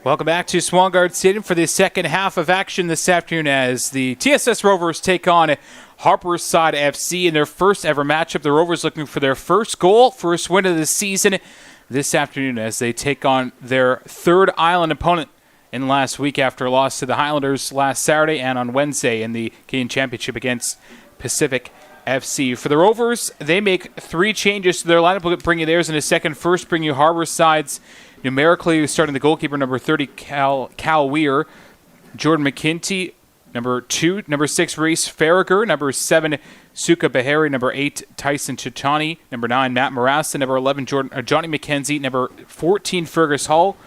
Welcome back to Swangard Stadium for the second half of action this afternoon as the TSS Rovers take on Harbourside FC in their first ever matchup. The Rovers looking for their first goal, first win of the season this afternoon as they take on their third island opponent in last week after a loss to the Highlanders last Saturday and on Wednesday in the Canadian Championship against Pacific FC. For the Rovers, they make three changes to their lineup. We'll bring you theirs in a second. First, bring you Harbourside's numerically starting the goalkeeper, number 30, Cal Weir, Jordan McKinty, number 2, number 6, Reese Farragher, number 7, Suka Bahari, number 8, Tyson Chitani, number 9, Matt Marassa, number 11, Johnny McKenzie, number 14, Fergus Hall,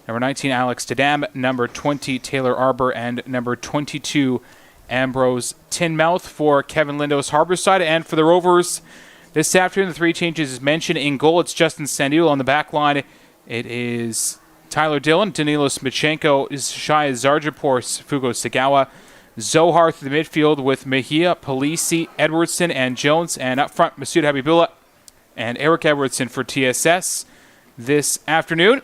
number 19, Alex Tadam, number 20, Taylor Arbor, and number 22, Ambrose Tinmouth for Kevin Lindo's Harbourside. And for the Rovers, this afternoon, the three changes as mentioned. In goal, it's Justin Sandul. On the back line, it is Tyler Dillon, Danilo Smichenko, Shai Zarjapur, Fugo Sagawa, Zohar through the midfield with Mejia, Polisi, Edwardson, and Jones. And up front, Masoud Habibullah and Eric Edwardson for TSS this afternoon.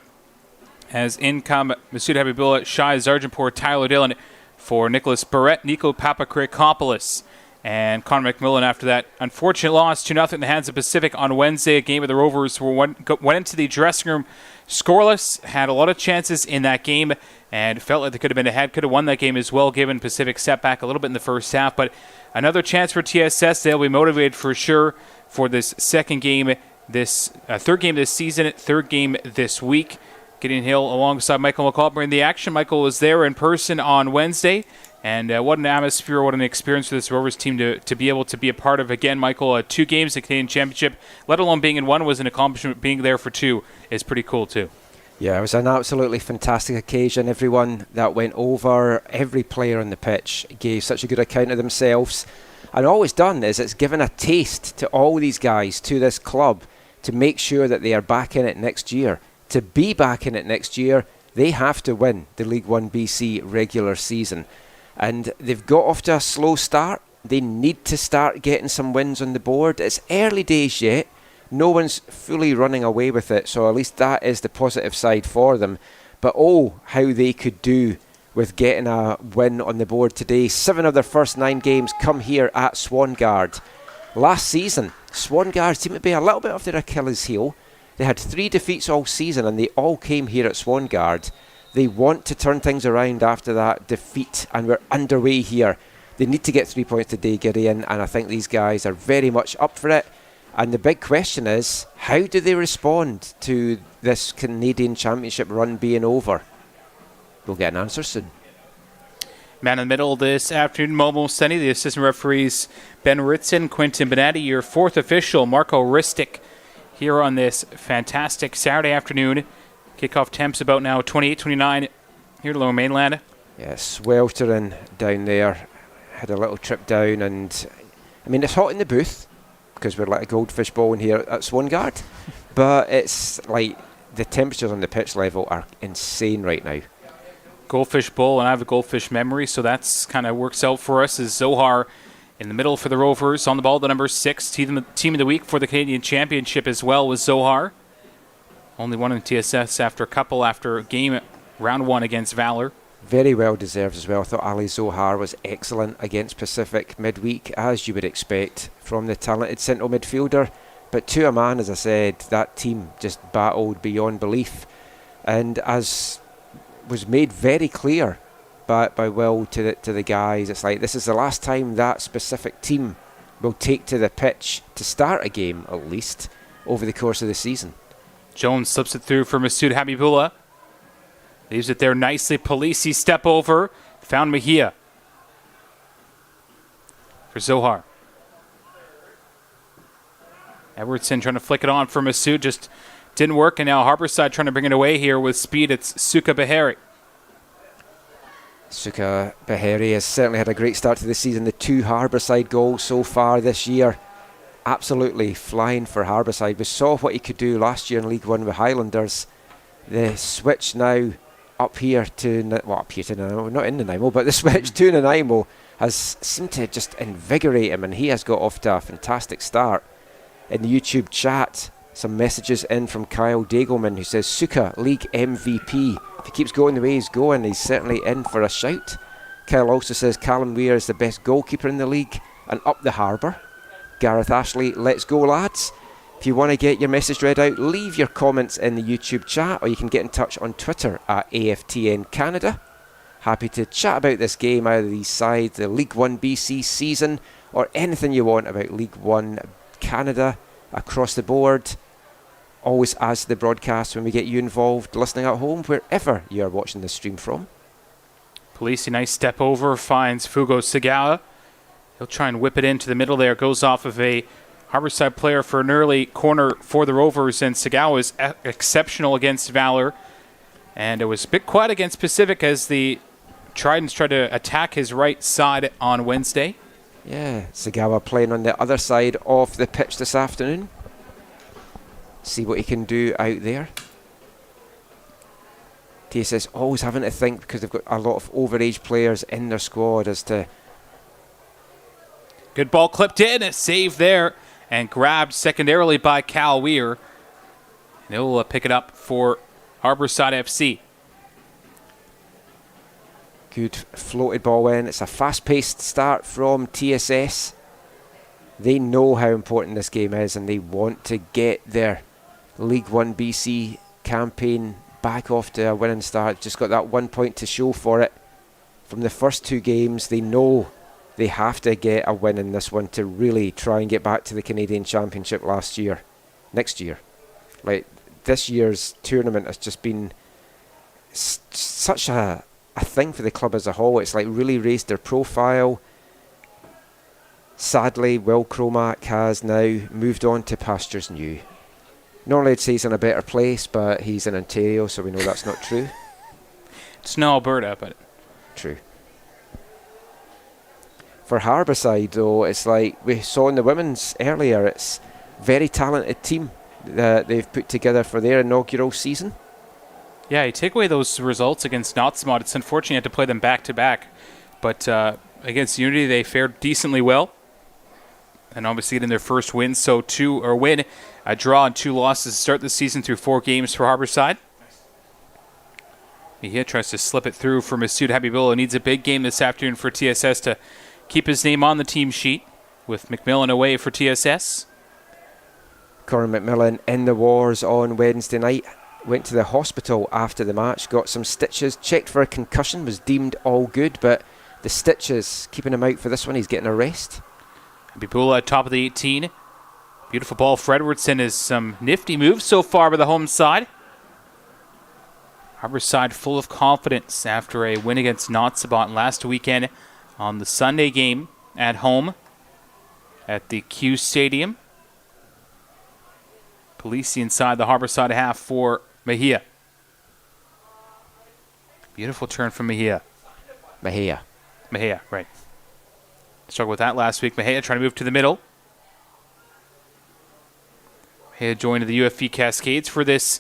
As in come Masoud Habibullah, Shai Zarjapur, Tyler Dillon for Nicholas Barrett, Nico Papakrikopoulos, and Connor McMillan after that unfortunate loss 2-0 in the hands of Pacific on Wednesday. A game of the Rovers went into the dressing room scoreless, had a lot of chances in that game, and felt like they could have been ahead, could have won that game as well, given Pacific setback a little bit in the first half. But another chance for TSS. They'll be motivated for sure for this second game, this third game this season, third game this week. Gideon Hill alongside Michael McCall bringing the action. Michael was there in person on Wednesday. And what an atmosphere, what an experience for this Rovers team to be able to be a part of. Again, Michael, 2 games, the Canadian Championship, let alone being in one, was an accomplishment. Being there for 2 is pretty cool too. Yeah, it was an absolutely fantastic occasion. Everyone that went over, every player on the pitch gave such a good account of themselves. And all it's done is it's given a taste to all these guys, to this club, to make sure that they are back in it next year. To be back in it next year, they have to win the League 1 BC regular season. And they've got off to a slow start. They need to start getting some wins on the board. It's early days yet. No one's fully running away with it, so at least that is the positive side for them. But oh, how they could do with getting a win on the board today. 7 of their first 9 games come here at Swangard. Last season, Swangard seemed to be a little bit of their Achilles heel. They had 3 defeats all season, and they all came here at Swangard. They want to turn things around after that defeat, and we're underway here. They need to get 3 points today, Gideon, and I think these guys are very much up for it. And the big question is, how do they respond to this Canadian Championship run being over? We'll get an answer soon. Man in the middle this afternoon, Momo Senni, the assistant referees, Ben Ritson, Quentin Benetti, your 4th official, Marco Ristic, here on this fantastic Saturday afternoon. Kickoff temps about now 28-29 here to Lower Mainland. Yeah, sweltering down there. Had a little trip down, and I mean, it's hot in the booth because we're like a goldfish bowl in here at Swangard. But it's like the temperatures on the pitch level are insane right now. Goldfish bowl, and I have a goldfish memory, so that's kind of works out for us. Is Zohar in the middle for the Rovers on the ball, the number 6 team of the week for the Canadian Championship as well was Zohar. Only one in TSS after game round 1 against Valor. Very well deserved as well. I thought Ali Zohar was excellent against Pacific midweek, as you would expect from the talented central midfielder. But to a man, as I said, that team just battled beyond belief. And as was made very clear by Will to the guys, it's like this is the last time that specific team will take to the pitch to start a game, at least, over the course of the season. Jones slips it through for Masoud Habibullah. Leaves it there nicely. Polisi step over. Found Mejia. For Zohar. Edwardson trying to flick it on for Masoud. Just didn't work. And now Harbourside trying to bring it away here with speed. It's Suka Bahari. Suka Bahari has certainly had a great start to the season. The 2 Harbourside goals so far this year. Absolutely flying for Harbourside. We saw what he could do last year in League 1 with Highlanders. The switch now up here to Nanaimo, not in Nanaimo, but the switch to Nanaimo has seemed to just invigorate him, and he has got off to a fantastic start. In the YouTube chat, Some messages in from Kyle Dagelman, who says, Suka, league MVP. If he keeps going the way he's going, he's certainly in for a shout. Kyle also says Callum Weir is the best goalkeeper in the league and up the harbour. Gareth Ashley, let's go lads. If you want to get your message read out, leave your comments in the YouTube chat, or you can get in touch on Twitter at AFTN Canada. Happy to chat about this game, either these sides, the League 1 BC season, or anything you want about League 1 Canada across the board. Always adds to the broadcast when we get you involved, listening at home, wherever you are watching this stream from. Polisi, nice step over, finds Fugo Sagawa. He'll try and whip it into the middle there. Goes off of a Harbourside player for an early corner for the Rovers, and Sagawa is exceptional against Valor. And it was a bit quiet against Pacific as the Tridents tried to attack his right side on Wednesday. Yeah, Sagawa playing on the other side of the pitch this afternoon. See what he can do out there. TSS always having to think, because they've got a lot of overage players in their squad, as to... Good ball clipped in, a save there, and grabbed secondarily by Cal Weir. And he'll pick it up for Harbourside FC. Good floated ball in. It's a fast-paced start from TSS. They know how important this game is, and they want to get their League 1 BC campaign back off to a winning start. Just got that 1 point to show for it. From the first two games, they know they have to get a win in this one to really try and get back to the Canadian Championship next year. Like, this year's tournament has just been such a thing for the club as a whole. It's like really raised their profile. Sadly, Will Cromack has now moved on to pastures new. Normally I'd say he's in a better place, but he's in Ontario, so we know that's not true. It's no Alberta, but... True. For Harbourside, though, it's like we saw in the women's earlier, it's a very talented team that they've put together for their inaugural season. Yeah, you take away those results against Notsamot, it's unfortunate you had to play them back-to-back. But against Unity, they fared decently well. And obviously getting their first win, a draw and 2 losses to start the season through 4 games for Harbourside. Mejia tries to slip it through for Masoud Habibullah. Needs a big game this afternoon for TSS to keep his name on the team sheet, with McMillan away for TSS. Corin McMillan in the wars on Wednesday night. Went to the hospital after the match, got some stitches, checked for a concussion, was deemed all good, but the stitches keeping him out for this one. He's getting a rest. Habibullah at top of the 18. Beautiful ball for Edwardson. Is some nifty moves so far by the home side. Harbourside full of confidence after a win against Notsamot last weekend on the Sunday game at home at the Q Stadium. Polisi inside the Harbourside half for Mejia. Beautiful turn from Mejia. Mejia, right. Struggled with that last week. Mejia trying to move to the middle. Mejia joined the UFV Cascades for this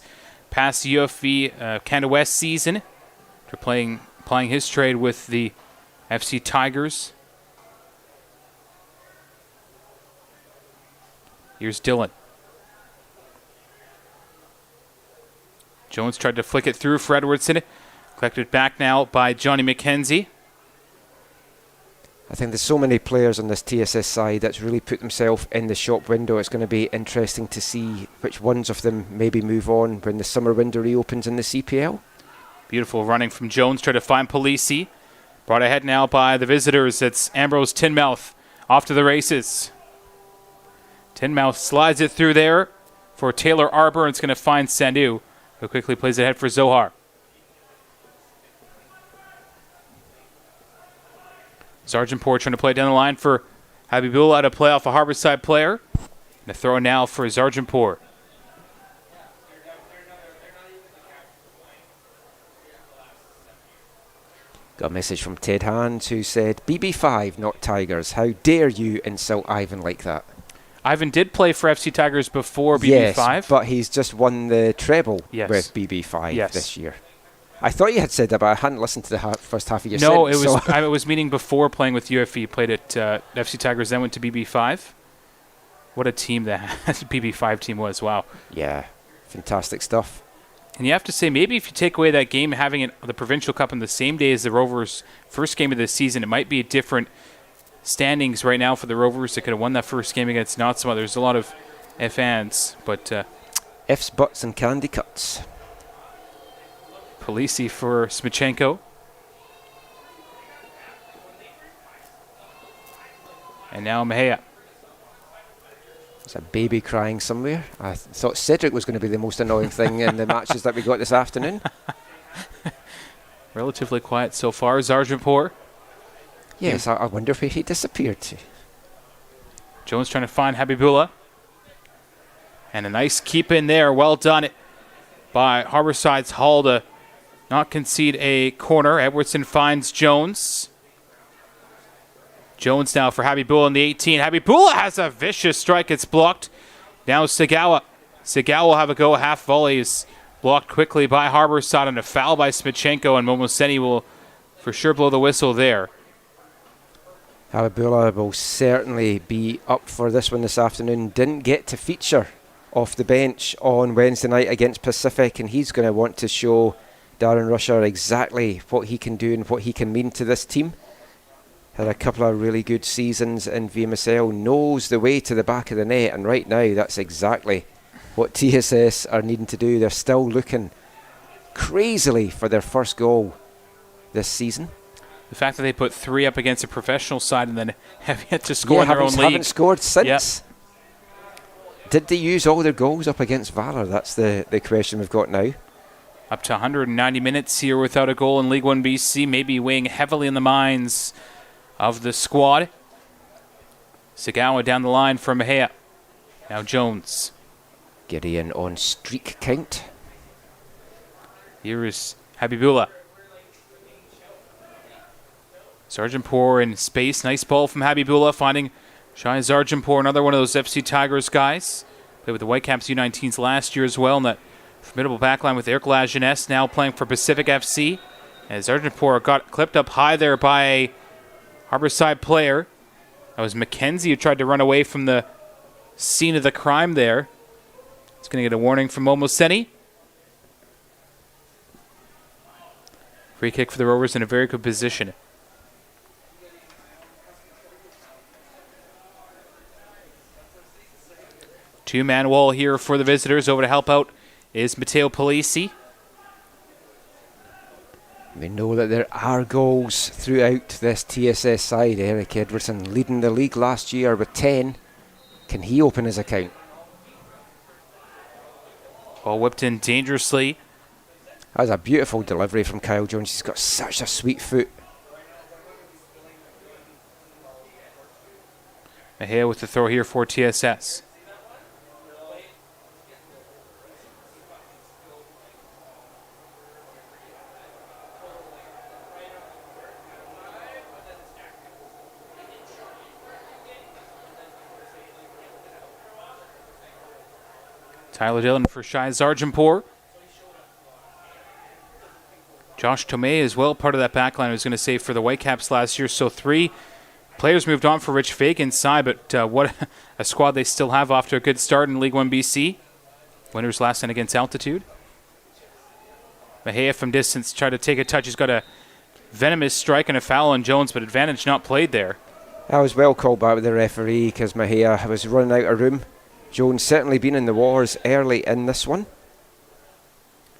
past UFV Canada West season. After playing his trade with the FC Tigers. Here's Dylan. Jones tried to flick it through for Edwardson. Collected back now by Johnny McKenzie. I think there's so many players on this TSS side that's really put themselves in the shop window. It's going to be interesting to see which ones of them maybe move on when the summer window reopens in the CPL. Beautiful running from Jones, trying to find Polisi. Brought ahead now by the visitors. It's Ambrose Tinmouth off to the races. Tinmouth slides it through there for Taylor Arbor, and it's going to find Sandu, who quickly plays it ahead for Zohar. Sargentpour trying to play down the line for Habibullah to play off a Harbourside player. And a throw now for Sargentpour. Got a message from Ted Hands, who said, BB5, not Tigers. How dare you insult Ivan like that? Ivan did play for FC Tigers before BB5. Yes, but he's just won the treble with BB5 this year. I thought you had said that, but I hadn't listened to the first half of your No, sentence. I was meaning before playing with UFE. Played at FC Tigers, then went to BB5 What a team that PB5 team was. Wow. Yeah, fantastic stuff. And you have to say, maybe if you take away that game, having the Provincial Cup on the same day as the Rovers' first game of the season, it might be a different standings right now for the Rovers. They could have won that first game against Notsama. There's a lot of F-ands, but F's, butts, and candy cuts. Polisi for Smichenko. And now Mejia. There's a baby crying somewhere. I thought Cedric was going to be the most annoying thing in the matches that we got this afternoon. Relatively quiet so far. Zarjanpour. Yes, I wonder where he disappeared to. Jones trying to find Habibullah. And a nice keep in there. Well done by Harbourside's Hall to not concede a corner. Edwardson finds Jones. Jones now for Habibullah in the 18. Habibullah has a vicious strike. It's blocked. Now Sagawa. Sagawa will have a go. Half volley is blocked quickly by Harbourside, and a foul by Smichenko, and Momoseni will for sure blow the whistle there. Habibullah will certainly be up for this one this afternoon. Didn't get to feature off the bench on Wednesday night against Pacific, and he's going to want to show Darren Rusher exactly what he can do and what he can mean to this team. Had a couple of really good seasons in VMSL, knows the way to the back of the net, and right now that's exactly what TSS are needing to do. They're still looking crazily for their first goal this season. The fact that they put 3 up against a professional side and then have yet to score in their own league. Haven't scored since. Yep. Did they use all their goals up against Valor? That's the question we've got now. Up to 190 minutes here without a goal in League 1 BC, maybe weighing heavily in the minds of the squad. Sagawa down the line for Mejia. Now Jones. Gideon on streak count. Here is Habibullah. Zarjanpour in space. Nice ball from Habibullah, finding Shai Zarjanpour, another one of those FC Tigers guys. Played with the Whitecaps U19s last year as well in that formidable backline with Eric Lajeunesse, now playing for Pacific FC. And Zarjanpour got clipped up high there by a Harbourside player. That was McKenzie who tried to run away from the scene of the crime there. He's going to get a warning from Momoseni. Free kick for the Rovers in a very good position. Two-man wall here for the visitors. Over to help out is Matteo Polisi. We know that there are goals throughout this TSS side. Eric Edwardson leading the league last year with 10. Can he open his account? Ball whipped in dangerously. That was a beautiful delivery from Kyle Jones. He's got such a sweet foot. Mejia with the throw here for TSS. Tyler Dillon for Shai Zarjanpour. Josh Tomei as well, part of that backline. I was going to say for the Whitecaps last year. So 3 players moved on for Rich Fagan's side, but what a squad they still have off to a good start in League 1 BC. Winners last night against Altitude. Mejia from distance tried to take a touch. He's got a venomous strike and a foul on Jones, but advantage not played there. That was well called back with the referee because Mejia was running out of room. Jones certainly been in the wars early in this one.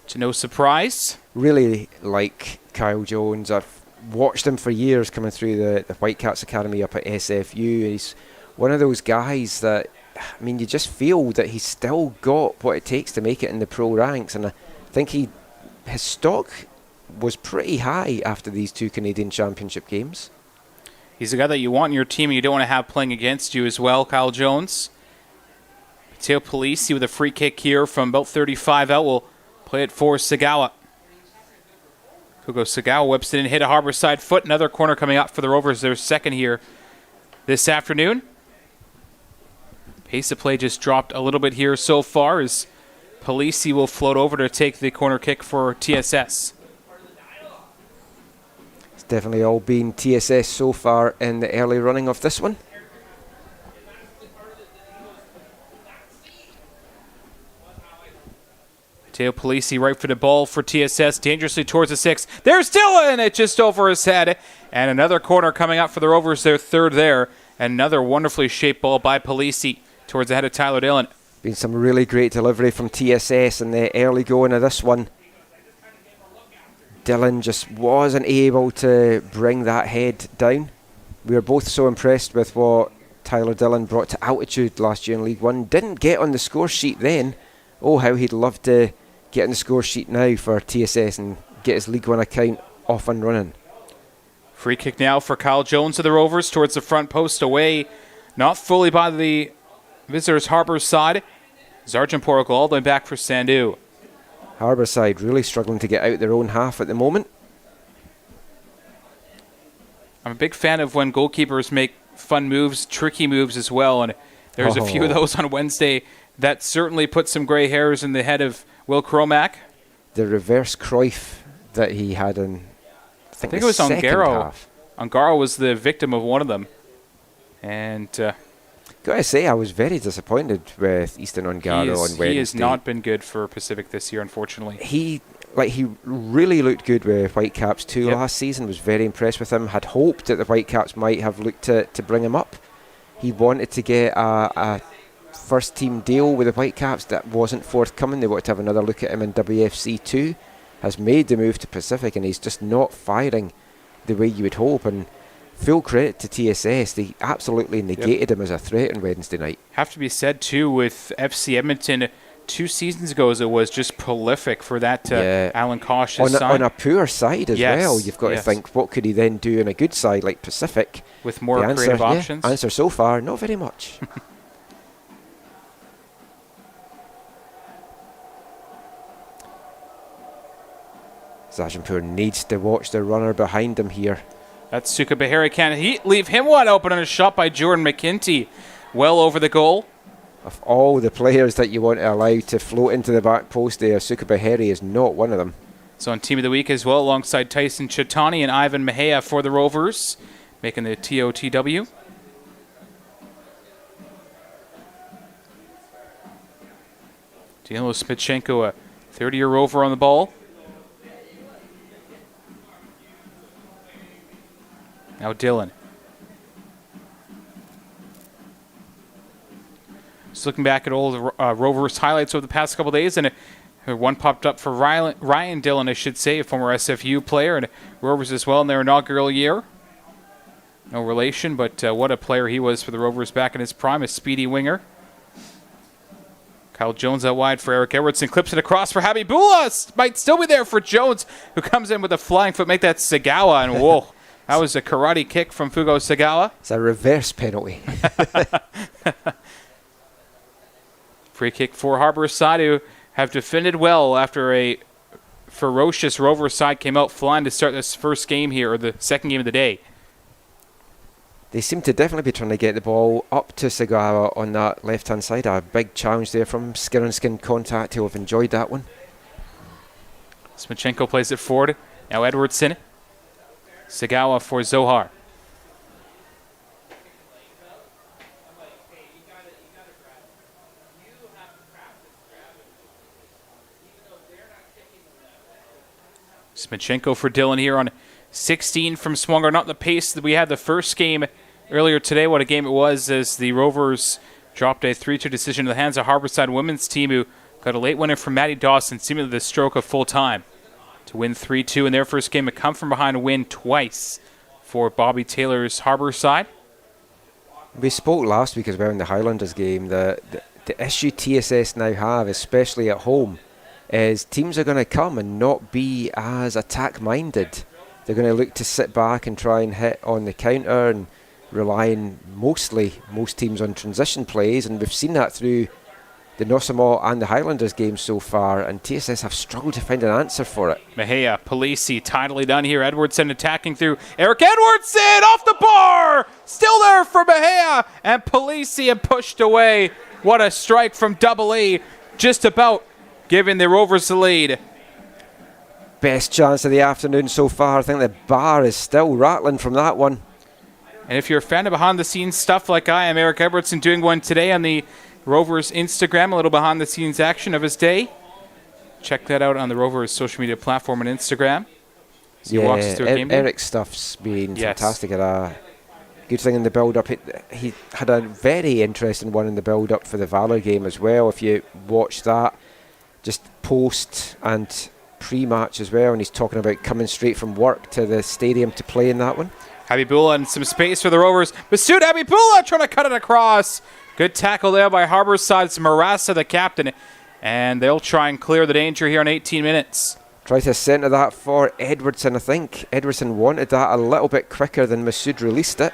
To no surprise. Really like Kyle Jones. I've watched him for years coming through the Whitecaps Academy up at SFU. He's one of those guys that, I mean, you just feel that he's still got what it takes to make it in the pro ranks. And I think his stock was pretty high after these 2 Canadian Championship games. He's a guy that you want in your team and you don't want to have playing against you as well, Kyle Jones. Matteo Polisi with a free kick here from about 35 out will play it for Sagawa. Kugo Sagawa whips it in, hit a Harbourside foot. Another corner coming up for the Rovers. Their second here this afternoon. Pace of play just dropped a little bit here so far as Polisi will float over to take the corner kick for TSS. It's definitely all been TSS so far in the early running of this one. Teo Polisi right for the ball for TSS, dangerously towards the 6. There's Dylan, it just over his head. And another corner coming up for the Rovers, their third there. Another wonderfully shaped ball by Polisi towards the head of Tyler Dillon. Been some really great delivery from TSS in the early going of this one. Dillon just wasn't able to bring that head down. We were both so impressed with what Tyler Dillon brought to altitude last year in League 1. Didn't get on the score sheet then. Oh, how he'd love to get on the score sheet now for TSS and get his League 1 account off and running. Free kick now for Kyle Jones of the Rovers towards the front post away. Not fully by the visitors' Harbourside. Zarjanpur all the way back for Sandu. Harbourside really struggling to get out their own half at the moment. I'm a big fan of when goalkeepers make fun moves, tricky moves as well. And there's a few of those on Wednesday that certainly put some grey hairs in the head of Will Cromack. The reverse Cruyff that he had in, I think it was Ongaro. Half. Ongaro was the victim of one of them. And gotta say, I was very disappointed with Easton Ongaro on Wednesday. He has not been good for Pacific this year, unfortunately. He really looked good with Whitecaps too last season. Was very impressed with him. Had hoped that the Whitecaps might have looked to bring him up. He wanted to get a first team deal with the Whitecaps. That wasn't forthcoming. They wanted to have another look at him in WFC 2. Has made the move to Pacific, and he's just not firing the way you would hope. And full credit to TSS. They absolutely negated him as a threat on Wednesday night. Have to be said too with FC Edmonton 2 seasons ago, as it was just prolific for that Alan Kosh's side. On a poor side as well. You've got to think, what could he then do on a good side like Pacific? With more creative options? Answer so far, not very much. Zarjanpur needs to watch the runner behind him here. That's Suka Bahari. Can he leave him wide open on a shot by Jordan McKinty? Well over the goal. Of all the players that you want to allow to float into the back post there, Suka Bahari is not one of them. So on Team of the Week as well, alongside Tyson Chitani and Ivan Mejia for the Rovers, making the TOTW. Danilo Smitchenko, a 30-year Rover on the ball. Now Dylan. Just looking back at old Rovers highlights over the past couple days, and one popped up for Ryan Dillon, I should say, a former SFU player, and Rovers as well in their inaugural year. No relation, but what a player he was for the Rovers back in his prime, a speedy winger. Kyle Jones out wide for Eric Edwardson, clips it across for Habibullah. Might still be there for Jones, who comes in with a flying foot, make that Sagawa, and whoa. That was a karate kick from Fugo Sagawa. It's a reverse penalty. Free kick for Harbourside, who have defended well after a ferocious Rovers side came out flying to start this first game here, or the second game of the day. They seem to definitely be trying to get the ball up to Sagawa on that left-hand side. A big challenge there from skin-on-skin contact. He'll have enjoyed that one. Smichenko plays it forward. Now Edwardson. Sagawa for Zohar. Smichenko for Dylan here on 16 from Swangard. Not the pace that we had the first game earlier today. What a game it was as the Rovers dropped a 3-2 decision in the hands of Harbourside women's team, who got a late winner from Maddie Dawson, seemingly the stroke of full time, to win 3-2 in their first game. A come from behind win twice for Bobby Taylor's Harbourside. We spoke last week as well in the Highlanders game. The issue TSS now have, especially at home, is teams are going to come and not be as attack-minded. They're going to look to sit back and try and hit on the counter and relying most teams on transition plays, and we've seen that through the Nosamo and the Highlanders games so far, and TSS have struggled to find an answer for it. Mejia, Polisi, tidily done here. Edwardson attacking through. Eric Edwardson off the bar! Still there for Mejia, and Polisi and pushed away. What a strike from Double A, just about giving the Rovers the lead. Best chance of the afternoon so far. I think the bar is still rattling from that one. And if you're a fan of behind-the-scenes stuff like I am, Eric Edwardson doing one today on the Rovers Instagram, a little behind-the-scenes action of his day. check that out on the Rovers social media platform and Instagram. So he walks us through a game day. Eric's stuff's been fantastic at a good thing in the build-up. He had a very interesting one in the build-up for the Valor game as well. If you watch that, just post and pre-match as well, and he's talking about coming straight from work to the stadium to play in that one. Habibullah and some space for the Rovers. Masoud Habibullah trying to cut it across. Good tackle there by Harbourside. Marassa, the captain. And they'll try and clear the danger here in 18 minutes. Try to centre that for Edwardson, I think. Edwardson wanted that a little bit quicker than Masoud released it.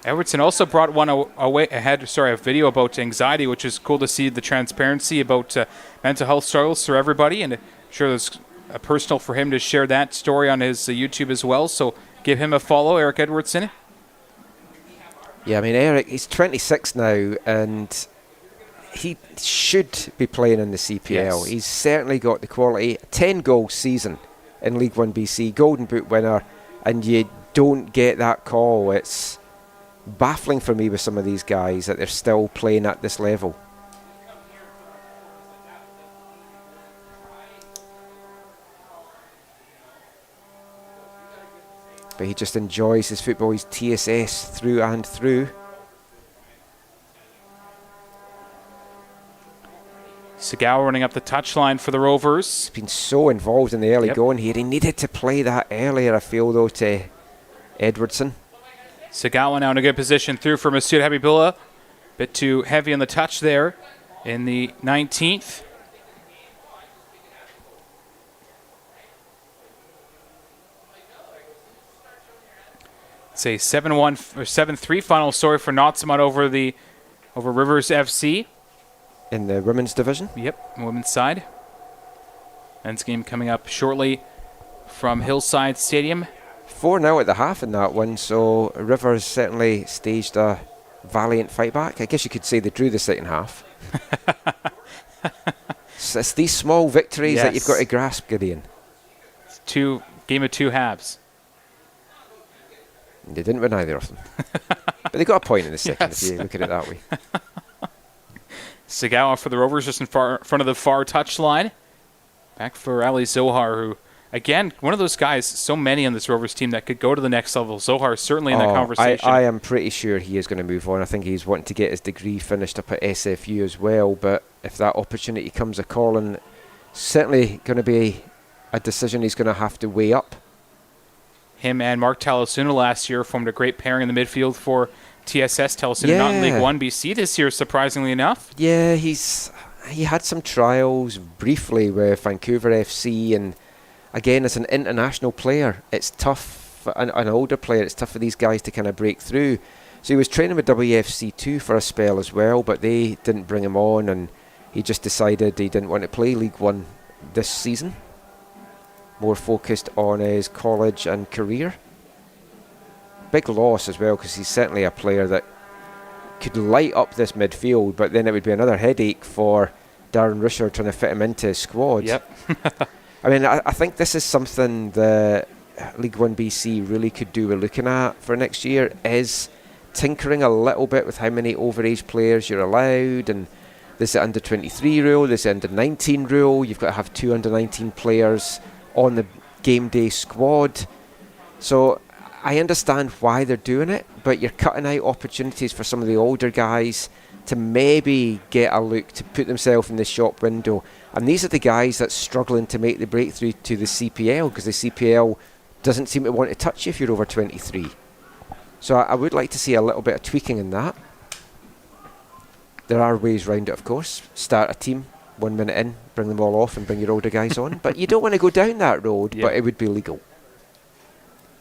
Edwardson also brought one a video about anxiety, which is cool to see the transparency about mental health struggles for everybody. And I'm sure there's a personal for him to share that story on his YouTube as well. So give him a follow, Eric Edwardson. Yeah, I mean, Eric, he's 26 now, and he should be playing in the CPL. Yes. He's certainly got the quality. 10-goal season in League 1 BC, Golden Boot winner, and you don't get that call. It's baffling for me with some of these guys that they're still playing at this level. But he just enjoys his football. He's TSS through and through. Segal running up the touchline for the Rovers. He's been so involved in the early going here. He needed to play that earlier, I feel, though, to Edwardson. Segal now in a good position through for Masoud Habibullah. Bit too heavy on the touch there in the 19th. It's a 7-1 or 7-3 final story for Notsamot over Rivers FC. In the women's division? Yep, women's side. Men's game coming up shortly from Hillside Stadium. 4-0 at the half in that one, so Rivers certainly staged a valiant fight back. I guess you could say they drew the second half. So it's these small victories that you've got to grasp, Gideon. It's game of two halves. They didn't win either of them. But they got a point in the second, if you look at it that way. Segal for the Rovers just in front of the far touchline. Back for Ali Zohar, who, again, one of those guys, so many on this Rovers team that could go to the next level. Zohar is certainly in that conversation. I am pretty sure he is going to move on. I think he's wanting to get his degree finished up at SFU as well. But if that opportunity comes a calling, certainly going to be a decision he's going to have to weigh up. Him and Mark Talasuna last year formed a great pairing in the midfield for TSS. Talasuna not in League 1 BC this year, surprisingly enough. Yeah, he had some trials briefly with Vancouver FC, and again, as an international player, it's tough, an older player, it's tough for these guys to kind of break through. So he was training with WFC2 for a spell as well, but they didn't bring him on, and he just decided he didn't want to play League 1 this season. More focused on his college and career. Big loss as well, because he's certainly a player that could light up this midfield, but then it would be another headache for Darren Rusher trying to fit him into his squad. Yep. I mean, I think this is something that League 1 BC really could do with looking at for next year, is tinkering a little bit with how many overage players you're allowed, and there's the under-23 rule, there's the under-19 rule, you've got to have 2 under-19 players on the game day squad. So I understand why they're doing it, but you're cutting out opportunities for some of the older guys to maybe get a look, to put themselves in the shop window. And these are the guys that's struggling to make the breakthrough to the CPL, because the CPL doesn't seem to want to touch you if you're over 23. So I would like to see a little bit of tweaking in that. There are ways around it, of course. Start a team 1 minute in, bring them all off and bring your older guys on. But you don't want to go down that road, but it would be legal.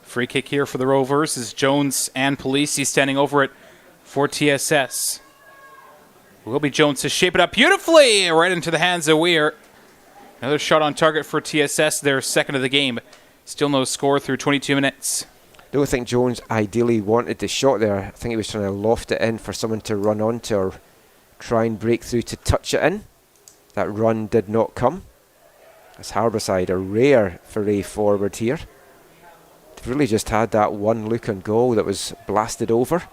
Free kick here for the Rovers is Jones and Polisi standing over it for TSS. Will be Jones to shape it up beautifully right into the hands of Weir. Another shot on target for TSS, their second of the game. Still no score through 22 minutes. I don't think Jones ideally wanted the shot there. I think he was trying to loft it in for someone to run onto or try and break through to touch it in. That run did not come. As Harbourside, a rare foray forward here. They've really just had that one look on goal that was blasted over.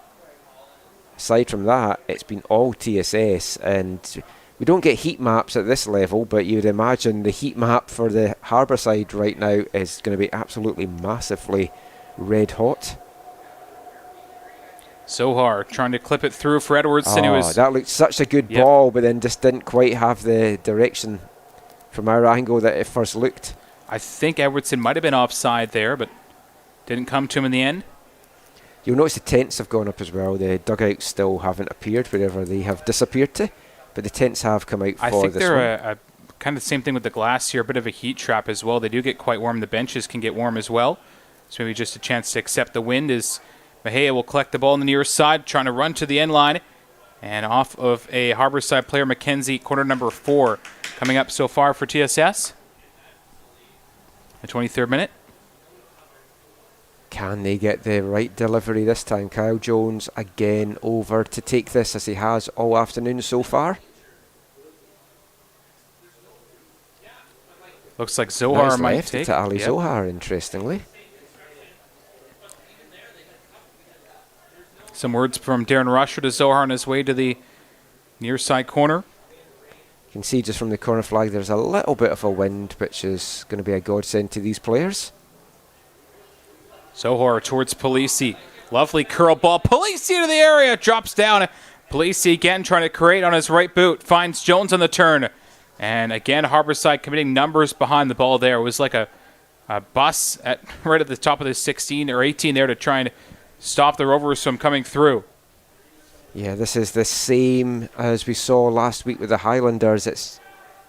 Aside from that, it's been all TSS, and We don't get heat maps at this level, but you'd imagine the heat map for the Harbourside right now is going to be absolutely massively red hot. Zohar trying to clip it through for Edwardson. That looked such a good ball, but then just didn't quite have the direction from our angle that it first looked. I think Edwardson might have been offside there, but didn't come to him in the end. You'll notice the tents have gone up as well. The dugouts still haven't appeared wherever they have disappeared to, but the tents have come out for this one. I think they're a kind of the same thing with the glass here, a bit of a heat trap as well. They do get quite warm. The benches can get warm as well. So maybe just a chance to accept the wind as Mejia will collect the ball on the near side, trying to run to the end line. And off of a Harbourside player, McKenzie, corner number 4, coming up so far for TSS. The 23rd minute. Can they get the right delivery this time? Kyle Jones again over to take this as he has all afternoon so far. Looks like Zohar might left take to Ali Zohar, interestingly. Some words from Darren Rusher to Zohar on his way to the near side corner. You can see just from the corner flag there's a little bit of a wind, which is going to be a godsend to these players. Zohar towards Polisi. Lovely curl ball. Polisi to the area. Drops down. Polisi again trying to create on his right boot. Finds Jones on the turn. And again, Harbourside committing numbers behind the ball there. It was like a bus right at the top of the 16 or 18 there to try and stop the Rovers from coming through. Yeah, this is the same as we saw last week with the Highlanders. It's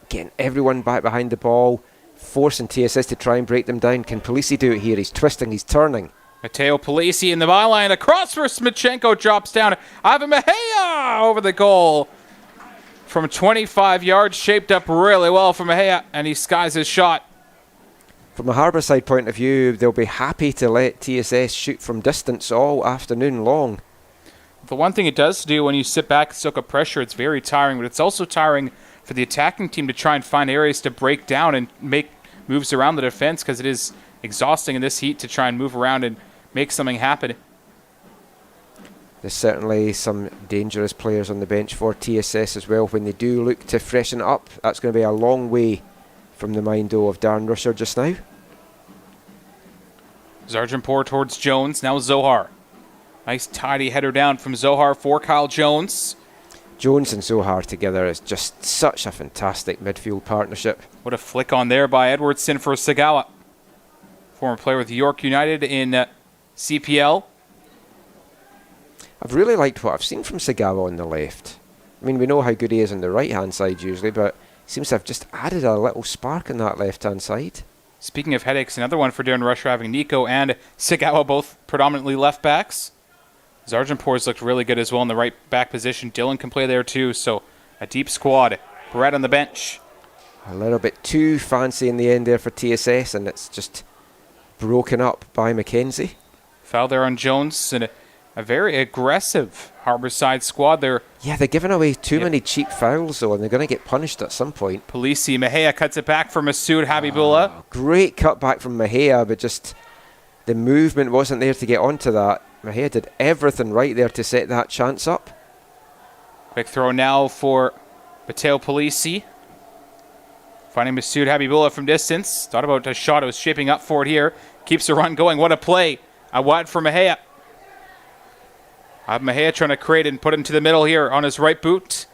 getting everyone back behind the ball, forcing TSS to try and break them down. Can Polisi do it here? He's twisting, he's turning. Matteo Polisi in the byline. Across for Smichenko, drops down. Ivan Mejia over the goal. From 25 yards, shaped up really well for Mejia, and he skies his shot. From a Harbourside point of view, they'll be happy to let TSS shoot from distance all afternoon long. The one thing it does do when you sit back and soak up pressure, it's very tiring, but it's also tiring for the attacking team to try and find areas to break down and make moves around the defense, because it is exhausting in this heat to try and move around and make something happen. There's certainly some dangerous players on the bench for TSS as well when they do look to freshen it up. That's going to be a long way from the mind, though, of Darren Rusher just now. Zarjanpour towards Jones. Now Zohar. Nice tidy header down from Zohar for Kyle Jones. Jones and Zohar together is just such a fantastic midfield partnership. What a flick on there by Edwardson for Sagawa. Former player with York United in CPL. I've really liked what I've seen from Sagawa on the left. I mean, we know how good he is on the right-hand side usually, but seems to have just added a little spark on that left-hand side. Speaking of headaches, another one for Darren Rusher, having Nico and Sagawa both predominantly left backs. Zarjanpour's looked really good as well in the right back position. Dylan can play there too, so a deep squad. Barrett on the bench. A little bit too fancy in the end there for TSS, and it's just broken up by McKenzie. Foul there on Jones, and a very aggressive Harbourside squad there. Yeah, they're giving away too many cheap fouls, though, and they're going to get punished at some point. Polisi, Mejia cuts it back for Masood Habibullah. Oh, great cutback from Mejia, but just the movement wasn't there to get onto that. Mejia did everything right there to set that chance up. Quick throw now for Matteo Polisi. Finding Masood Habibullah from distance. Thought about a shot. It was shaping up for it here. Keeps the run going. What a play. A wide for Mejia. Mejia trying to create and put into the middle here on his right boot.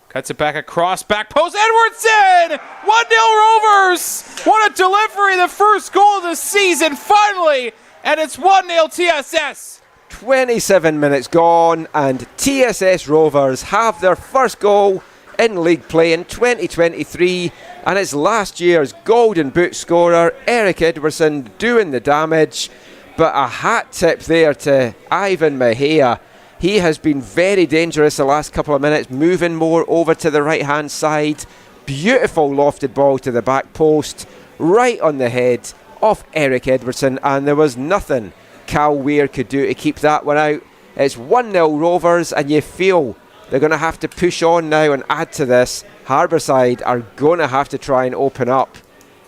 Cuts it back across. Back post. Edwardson! 1-0 Rovers! What a delivery. The first goal of the season finally. And it's 1-0 TSS. 27 minutes gone, and TSS Rovers have their first goal in league play in 2023, and it's last year's Golden Boot scorer Eric Edwardson doing the damage. But a hat tip there to Ivan Mejia. He has been very dangerous the last couple of minutes, moving more over to the right hand side. Beautiful lofted ball to the back post, right on the head of Eric Edwardson, and there was nothing Cal Weir could do to keep that one out. It's 1-0 Rovers, and you feel they're going to have to push on now and add to this. Harbourside are going to have to try and open up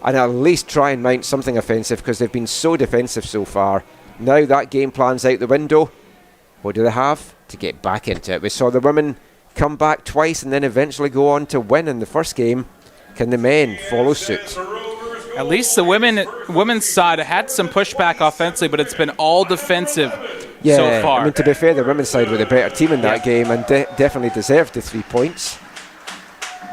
and at least try and mount something offensive, because they've been so defensive so far. Now that game plan's out the window. What do they have to get back into it? We saw the women come back twice and then eventually go on to win in the first game. Can the men follow suit? At least the women's side had some pushback offensively, but it's been all defensive so far. I mean, to be fair, the women's side were the better team in that game and definitely deserved the 3 points.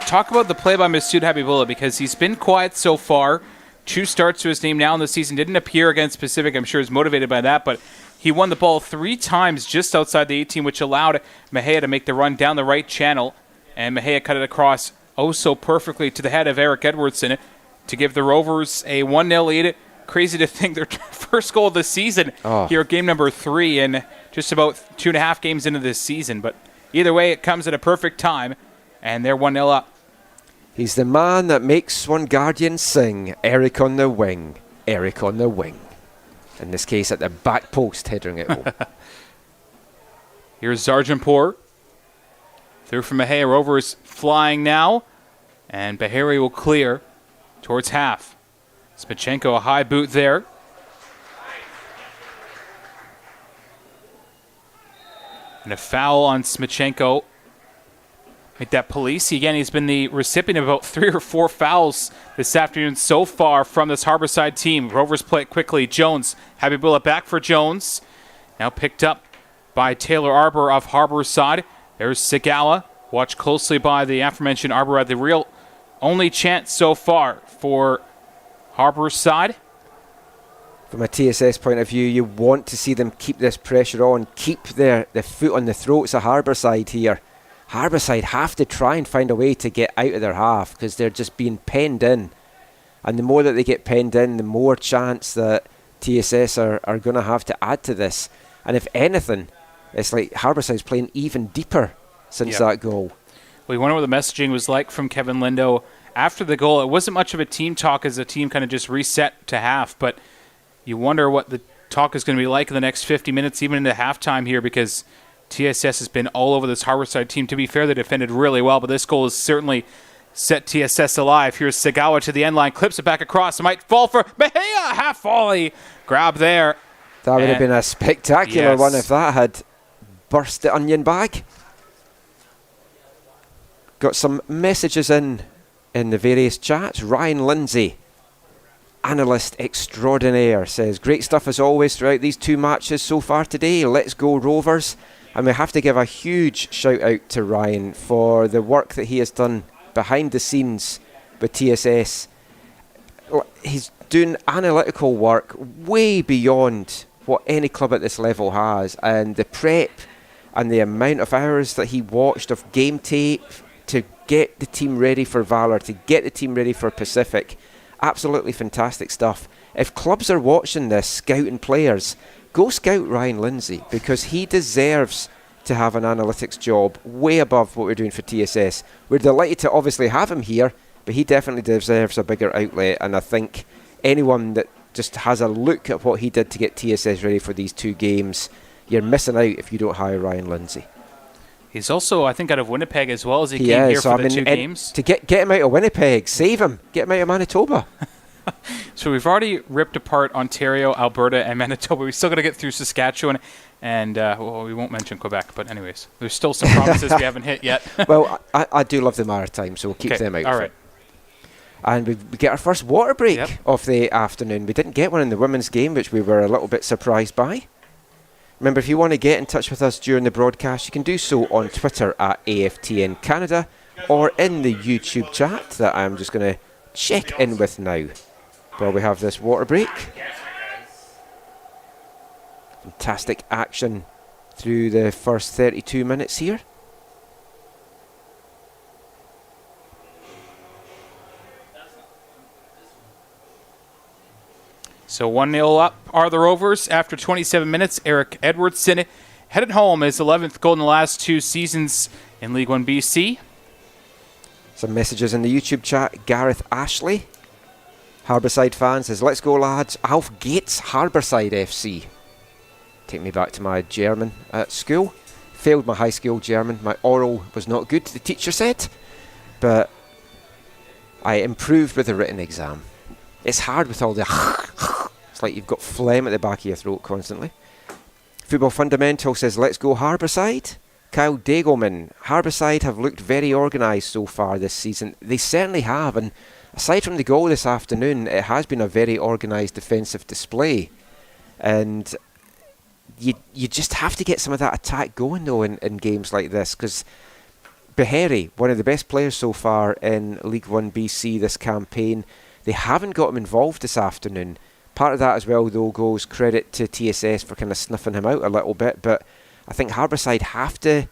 Talk about the play by Masoud Habibullah, because he's been quiet so far. 2 starts to his name now in the season. Didn't appear against Pacific. I'm sure he's motivated by that, but he won the ball 3 times just outside the 18, which allowed Mejia to make the run down the right channel, and Mejia cut it across so perfectly to the head of Eric Edwardson to give the Rovers a 1-0 lead. Crazy to think their first goal of the season here at game number 3 and just about 2.5 games into this season. But either way, it comes at a perfect time, and they're 1-0 up. He's the man that makes Swangardians sing. Eric on the wing, Eric on the wing. In this case, at the back post, heading it home. Here's Zarjanpour. Through from Mejia. Rovers flying now, and Bahari will clear towards half. Smichenko, a high boot there. And a foul on Smichenko. Make that Polisi. Again, he's been the recipient of about 3 or 4 fouls this afternoon so far from this Harbourside team. Rovers play it quickly. Jones, Habibullah back for Jones. Now picked up by Taylor Arbor of Harbourside. There's Segala, watched closely by the aforementioned Arbor. The real only chance so far for Harbourside. From a TSS point of view, you want to see them keep this pressure on, keep their foot on the throats of Harbourside here. Harbourside have to try and find a way to get out of their half because they're just being penned in. And the more that they get penned in, the more chance that TSS are going to have to add to this. And if anything, it's like Harbourside's playing even deeper since that goal. We wonder what the messaging was like from Kevin Lindo after the goal. It wasn't much of a team talk as the team kind of just reset to half, but you wonder what the talk is going to be like in the next 50 minutes, even into halftime here, because TSS has been all over this Harbourside team. To be fair, they defended really well, but this goal has certainly set TSS alive. Here's Segawa to the end line, clips it back across. It might fall for Mejia. Half volley grab there. That would have been a spectacular one if that had burst the onion bag. Got some messages in the various chats. Ryan Lindsay, analyst extraordinaire, says, great stuff as always throughout these 2 matches so far today. Let's go Rovers. And we have to give a huge shout out to Ryan for the work that he has done behind the scenes with TSS. He's doing analytical work way beyond what any club at this level has, and the prep and the amount of hours that he watched of game tape to get the team ready for Valor, to get the team ready for Pacific. Absolutely fantastic stuff. If clubs are watching this, scouting players, go scout Ryan Lindsay, because he deserves to have an analytics job way above what we're doing for TSS. We're delighted to obviously have him here, but he definitely deserves a bigger outlet, and I think anyone that just has a look at what he did to get TSS ready for these 2 games, you're missing out if you don't hire Ryan Lindsay. He's also, I think, out of Winnipeg as well, as he came here for the 2 games. To get him out of Winnipeg, save him, get him out of Manitoba. So we've already ripped apart Ontario, Alberta, and Manitoba. We still got to get through Saskatchewan, and we won't mention Quebec. But anyways, there's still some provinces we haven't hit yet. Well, I do love the Maritime, so we'll keep them out. All right. And we get our first water break of the afternoon. We didn't get one in the women's game, which we were a little bit surprised by. Remember, if you want to get in touch with us during the broadcast, you can do so on Twitter at AFTN Canada or in the YouTube chat that I'm just going to check in with now while we have this water break. Fantastic action through the first 32 minutes here. So 1-0 up are the Rovers after 27 minutes. Eric Edwardson headed home his 11th goal in the last 2 seasons in League 1 BC. Some messages in the YouTube chat. Gareth Ashley, Harbourside fan, says, let's go lads. Alf Gates, Harbourside FC. Take me back to my German at school. Failed my high school German. My oral was not good, the teacher said. But I improved with the written exam. It's hard with all the it's like you've got phlegm at the back of your throat constantly. Football Fundamental says, let's go Harbourside. Kyle Dagelman. Harbourside have looked very organised so far this season. They certainly have, and aside from the goal this afternoon, it has been a very organised defensive display. And you just have to get some of that attack going, though, in games like this, because Beharry, one of the best players so far in League 1 BC this campaign, they haven't got him involved this afternoon. Part of that as well, though, goes credit to TSS for kind of snuffing him out a little bit, but I think Harbourside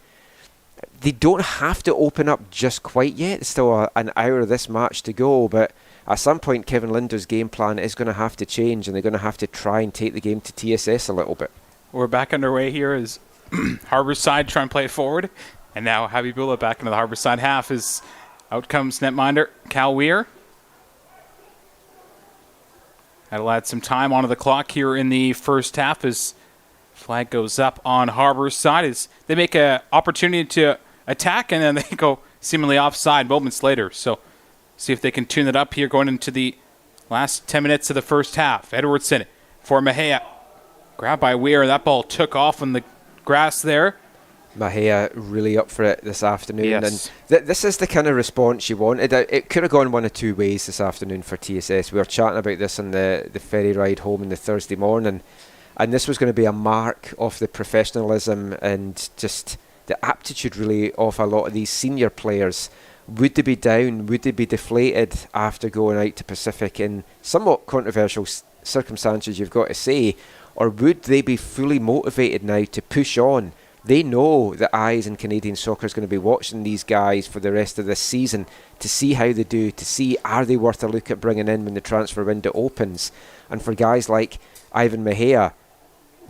they don't have to open up just quite yet. There's still an hour of this match to go, but at some point Kevin Lindo's game plan is going to have to change, and they're going to have to try and take the game to TSS a little bit. We're back underway here as Harbourside try and play it forward, and now Habibullah back into the Harbourside half as out comes netminder Cal Weir. That'll add some time onto the clock here in the first half as flag goes up on Harbourside as they make an opportunity to attack, and then they go seemingly offside moments later. So see if they can tune it up here going into the last 10 minutes of the first half. Edwardson for Mejia. Grabbed by Weir. That ball took off on the grass there. Mejia really up for it this afternoon. Yes. And this is the kind of response you wanted. It could have gone one of two ways this afternoon for TSS. We were chatting about this on the ferry ride home on the Thursday morning. And this was going to be a mark of the professionalism and just the aptitude really of a lot of these senior players. Would they be down? Would they be deflated after going out to Pacific in somewhat controversial circumstances, you've got to say? Or would they be fully motivated now to push on? They know that eyes in Canadian soccer is going to be watching these guys for the rest of this season to see how they do, to see are they worth a look at bringing in when the transfer window opens. And for guys like Ivan Mejia,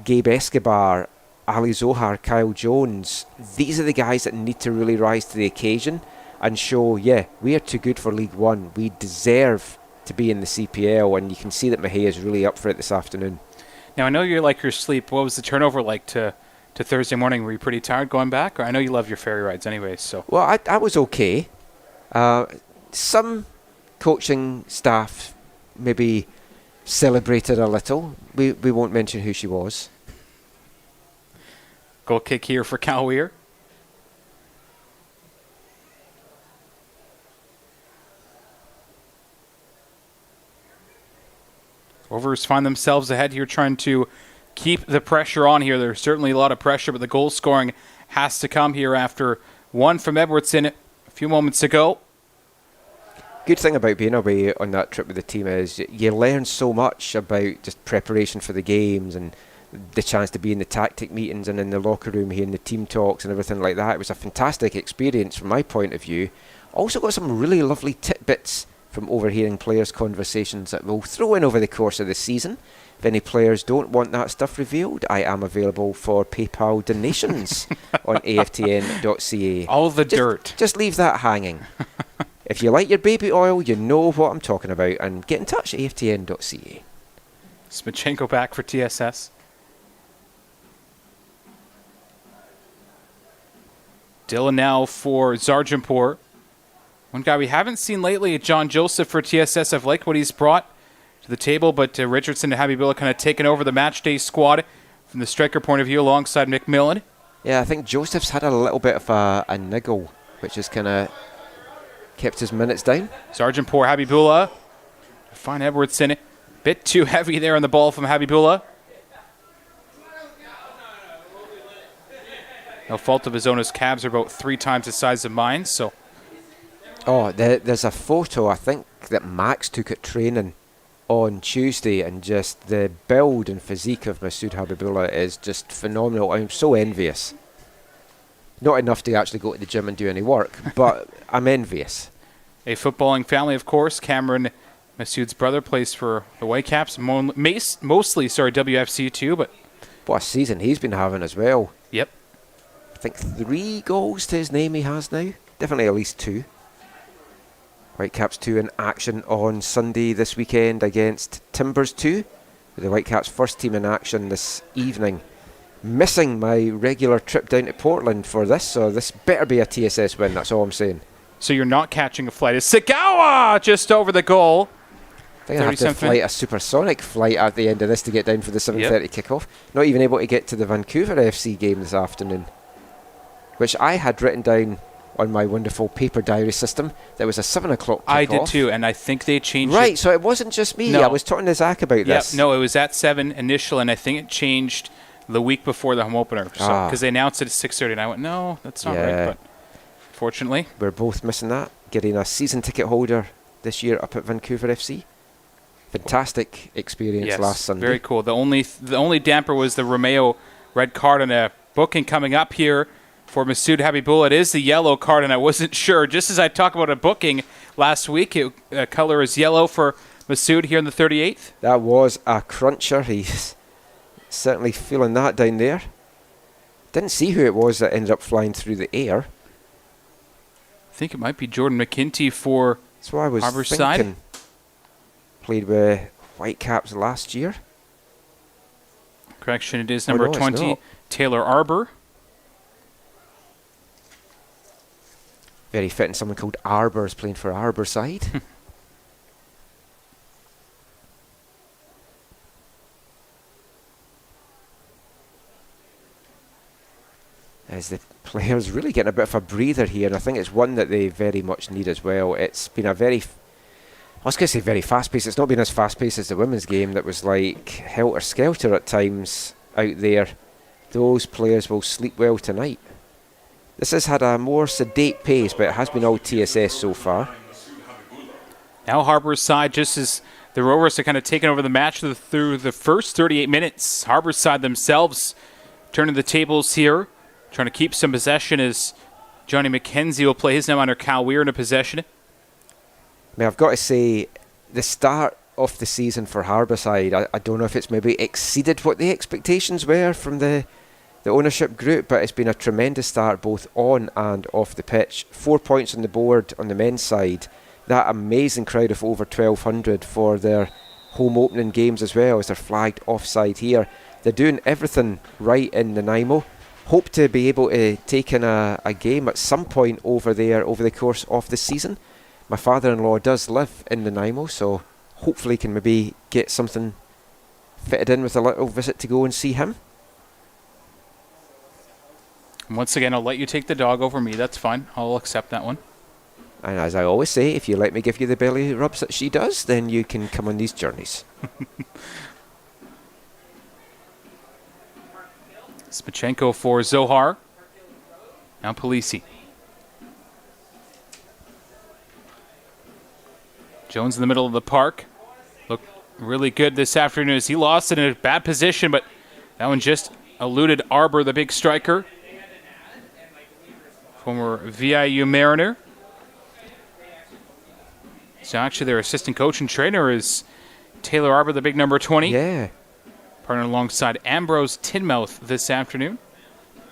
Gabe Escobar, Ali Zohar, Kyle Jones, these are the guys that need to really rise to the occasion and show, yeah, we are too good for League One. We deserve to be in the CPL, and you can see that Mejia is really up for it this afternoon. Now, I know you're like your sleep. What was the turnover like to Thursday morning? Were you pretty tired going back? Or I know you love your ferry rides anyways. So. Well, I was okay. Some coaching staff maybe celebrated a little. We won't mention who she was. Goal kick here for Cal Weir. Rovers find themselves ahead here trying to keep the pressure on here. There's certainly a lot of pressure, but the goal scoring has to come here after one from Edwardson a few moments ago. Good thing about being away on that trip with the team is you learn so much about just preparation for the games and the chance to be in the tactic meetings and in the locker room here in the team talks and everything like that. It was a fantastic experience from my point of view. Also got some really lovely tidbits from overhearing players' conversations that we'll throw in over the course of the season. If any players don't want that stuff revealed, I am available for PayPal donations on AFTN.ca. All the dirt. Just leave that hanging. If you like your baby oil, you know what I'm talking about, and get in touch, AFTN.ca. Smichenko back for TSS. Dylan now for Sargentpur. One guy we haven't seen lately, John Joseph for TSS. I've liked what he's brought to the table, but Richardson and Habibullah kind of taking over the matchday squad from the striker point of view alongside McMillan. Yeah, I think Joseph's had a little bit of a niggle, which has kind of kept his minutes down. Sargentpur, Habibullah. Fine Edwardson. Bit too heavy there on the ball from Habibullah. No fault of his own. His calves are about 3 times the size of mine, so... Oh, there's a photo, I think, that Max took at training on Tuesday, and just the build and physique of Masood Habibullah is just phenomenal. I'm so envious. Not enough to actually go to the gym and do any work, but I'm envious. A footballing family, of course. Cameron, Masood's brother, plays for the Whitecaps. Mostly, WFC too, but... What a season he's been having as well. Yep. I think 3 goals to his name he has now. Definitely at least 2. Whitecaps 2 in action on Sunday this weekend against Timbers 2. The Whitecaps first team in action this evening. Missing my regular trip down to Portland for this, so this better be a TSS win, that's all I'm saying. So you're not catching a flight. It's Sagawa just over the goal. I think I have to flight a supersonic flight at the end of this to get down for the 7:30 kickoff. Not even able to get to the Vancouver FC game this afternoon. which I had written down on my wonderful paper diary system. There was a 7 o'clock kickoff. I did too, and I think they changed Right, it. so it wasn't just me. No. I was talking to Zach about this. No, it was at 7 initial, and I think it changed the week before the home opener. Because they announced it at 6:30, and I went, no, that's not right. But fortunately, we're both missing that. Getting a season ticket holder this year up at Vancouver FC. Fantastic experience last Sunday. Very cool. The only damper was the Romeo red card, and a booking coming up here for Masoud Habibullah. It is the yellow card, and I wasn't sure. Just as I talked about a booking last week, color is yellow for Masoud here in the 38th. That was a cruncher. He's certainly feeling that down there. Didn't see who it was that ended up flying through the air. I think it might be Jordan McKinty for That's what I was Harbourside. thinking. Played with Whitecaps last year. Correction, it is number 20, Taylor Arbor. Very fitting. Someone called Arbor is playing for Harbourside. As the players really getting a bit of a breather here, and I think it's one that they very much need as well. It's been a very, I was going to say very fast-paced. It's not been as fast-paced as the women's game that was like helter-skelter at times out there. Those players will sleep well tonight. This has had a more sedate pace, but it has been all TSS so far. Now Harbourside, just as the Rovers are kind of taking over the match through the first 38 minutes. Harbourside themselves turning the tables here, trying to keep some possession as Johnny McKenzie will play his name under Cal Weir in a possession. I mean, I've got to say, the start of the season for Harbourside, I don't know if it's maybe exceeded what the expectations were from the ownership group, but it's been a tremendous start both on and off the pitch. 4 points on the board on the men's side. That amazing crowd of over 1,200 for their home opening games as well, as they're flagged offside here. They're doing everything right in Nanaimo. Hope to be able to take in a game at some point over there over the course of the season. My father-in-law does live in Nanaimo, so hopefully can maybe get something fitted in with a little visit to go and see him. And once again, I'll let you take the dog over me. That's fine. I'll accept that one. And as I always say, if you let me give you the belly rubs that she does, then you can come on these journeys. Spachenko for Zohar. Now Polisi. Jones in the middle of the park. Looked really good this afternoon as he lost it in a bad position, but that one just eluded Arbor, the big striker. Former VIU Mariner. So actually their assistant coach and trainer is Taylor Arbor, the big number 20. Yeah. Partner alongside Ambrose Tinmouth this afternoon.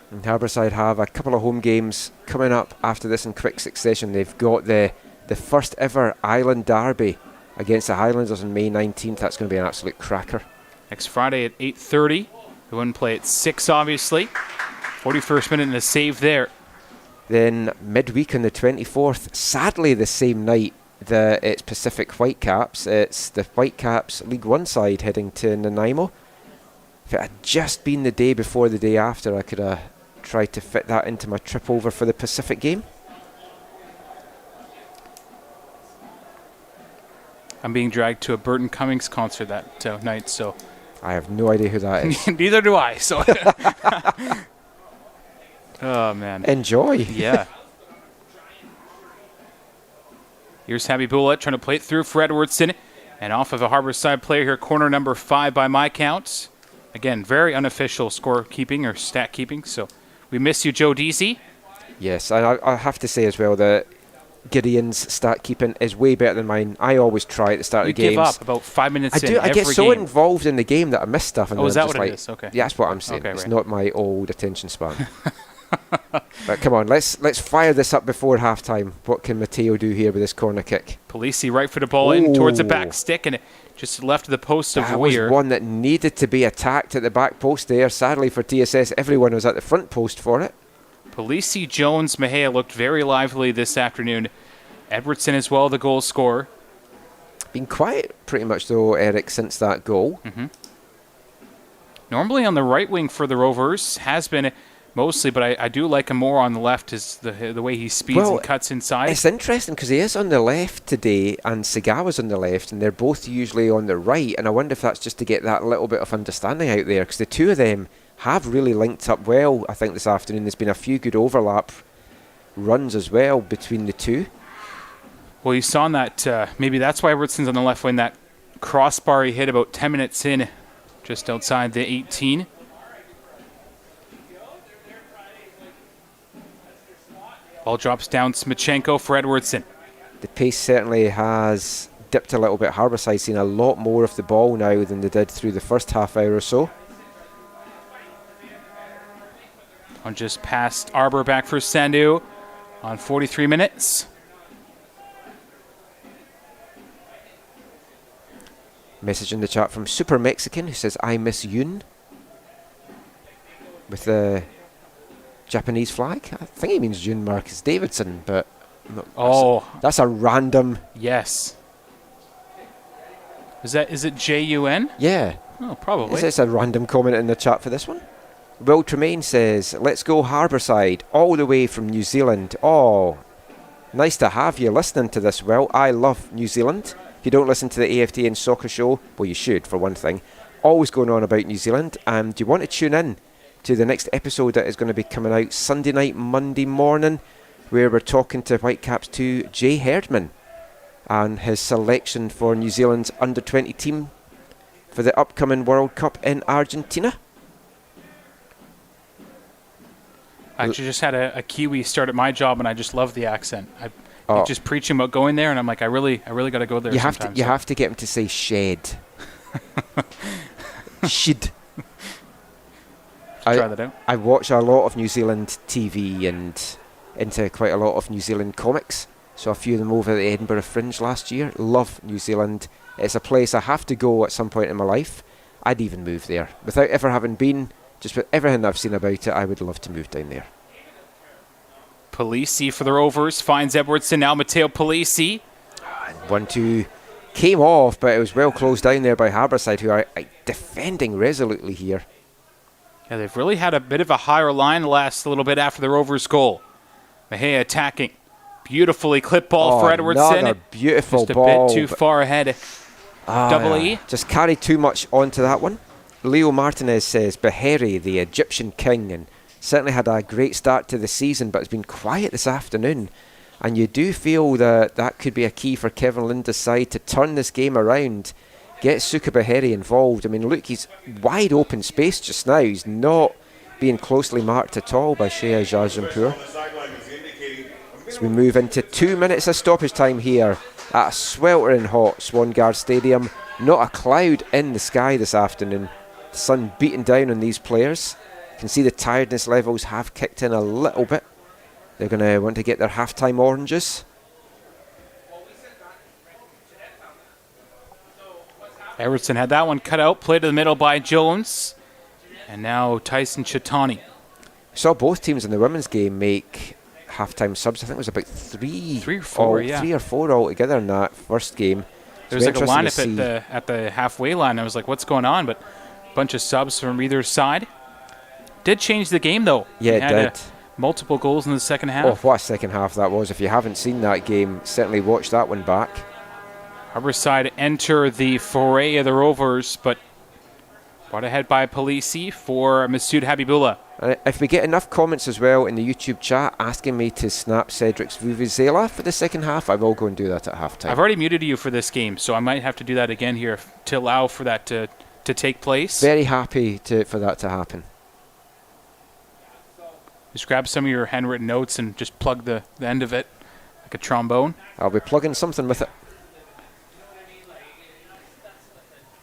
And Harbourside have a couple of home games coming up after this in quick succession. They've got the first ever Island Derby against the Highlanders on May 19th. That's going to be an absolute cracker. Next Friday at 8:30. The one play at 6, obviously. 41st minute and a save there. Then midweek on the 24th, sadly the same night that it's Pacific Whitecaps, it's the Whitecaps League 1 side heading to Nanaimo. If it had just been the day before the day after, I could have tried to fit that into my trip over for the Pacific game. I'm being dragged to a Burton Cummings concert that night, so I have no idea who that is. neither do I. So, oh man, enjoy. Yeah. Here's Habibullah trying to play it through for Edwardson, and off of a Harbourside player here, corner number 5 by my count. Again, very unofficial score keeping or stat keeping. So we miss you, Joe Deasy. Yes, and I have to say as well that Gideon's stat keeping is way better than mine. I always try at the start of games. You give up about 5 minutes in. I get so involved in the game that I miss stuff. And is that just what it is? Okay. Yeah, that's what I'm saying. Okay, it's right. not my old attention span. But come on, let's fire this up before half-time. What can Matteo do here with this corner kick? Polisi right for the ball in towards the back stick, and it just left the post of Weir. That was one that needed to be attacked at the back post there. Sadly for TSS, everyone was at the front post for it. Polisi, Jones, Mejia looked very lively this afternoon. Edwardson as well, the goal scorer. Been quiet pretty much though, Eric, since that goal. Normally on the right wing for the Rovers, has been mostly, but I do like him more on the left, is the way he speeds and cuts inside. It's interesting because he is on the left today and Sagawa's on the left, and they're both usually on the right, and I wonder if that's just to get that little bit of understanding out there, because the two of them have really linked up well. I think this afternoon there's been a few good overlap runs as well between the two. Well, you saw in that, maybe that's why Edwardson's on the left wing, that crossbar he hit about 10 minutes in, just outside the 18. Ball drops down, Smichenko for Edwardson. The pace certainly has dipped a little bit. Harbourside seen a lot more of the ball now than they did through the first half hour or so. On just past Arbor, back for Sandu on 43 minutes. Message in the chat from Super Mexican who says, I miss Yoon. With the Japanese flag. I think he means June Marcus Davidson, but no, that's a random. Yes. Is it J-U-N? Yeah. Oh, probably. It's a random comment in the chat for this one. Will Tremaine says, let's go Harbourside, all the way from New Zealand. Oh, nice to have you listening to this, Will. I love New Zealand. If you don't listen to the AFTN soccer show, well, you should, for one thing. Always going on about New Zealand. Do you want to tune in to the next episode that is going to be coming out Sunday night, Monday morning, where we're talking to Whitecaps 2 Jay Herdman and his selection for New Zealand's under-20 team for the upcoming World Cup in Argentina. I actually just had a Kiwi start at my job, and I just love the accent. He's just preaching about going there, and I'm like, I really got to go there. You have to get him to say shed. Should. Try that out. I watch a lot of New Zealand TV and into quite a lot of New Zealand comics. Saw a few of them over at the Edinburgh Fringe last year. Love New Zealand. It's a place I have to go at some point in my life. I'd even move there. Without ever having been, just with everything I've seen about it, I would love to move down there. Polisi for the Rovers finds Edwardson. Now Matteo Polisi. 1-2 came off, but it was well closed down there by Harbourside, who are defending resolutely here. Yeah, they've really had a bit of a higher line the last little bit after the Rovers' goal. Mahea attacking. Beautifully clipped ball for Edwardson. Another beautiful just ball. Just a bit too far ahead. Double E. Just carried too much onto that one. Leo Martinez says, Beheri, the Egyptian king, and certainly had a great start to the season, but it's been quiet this afternoon. And you do feel that could be a key for Kevin Linda's side to turn this game around. Get Suka Beheri involved. I mean, look, he's wide open space just now. He's not being closely marked at all by Shea Jarjampur. As we move into 2 minutes of stoppage time here at a sweltering hot Swangard Stadium. Not a cloud in the sky this afternoon. The sun beating down on these players. You can see the tiredness levels have kicked in a little bit. They're going to want to get their half-time oranges. Everton had that one cut out, played to the middle by Jones. And now Tyson Chitani. Saw both teams in the women's game make half-time subs. I think it was about three or four altogether in that first game. There was like a lineup at the halfway line. I was like, what's going on? But a bunch of subs from either side. Did change the game, though. Yeah, it did. Multiple goals in the second half. Oh, what a second half that was. If you haven't seen that game, certainly watch that one back. Harbourside enter the foray of the Rovers, but brought ahead by Polisi for Masood Habibullah. And if we get enough comments as well in the YouTube chat asking me to snap Cedric's Vuvuzela for the second half, I will go and do that at halftime. I've already muted you for this game, so I might have to do that again here to allow for that to take place. Very happy for that to happen. Just grab some of your handwritten notes and just plug the end of it like a trombone. I'll be plugging something with it.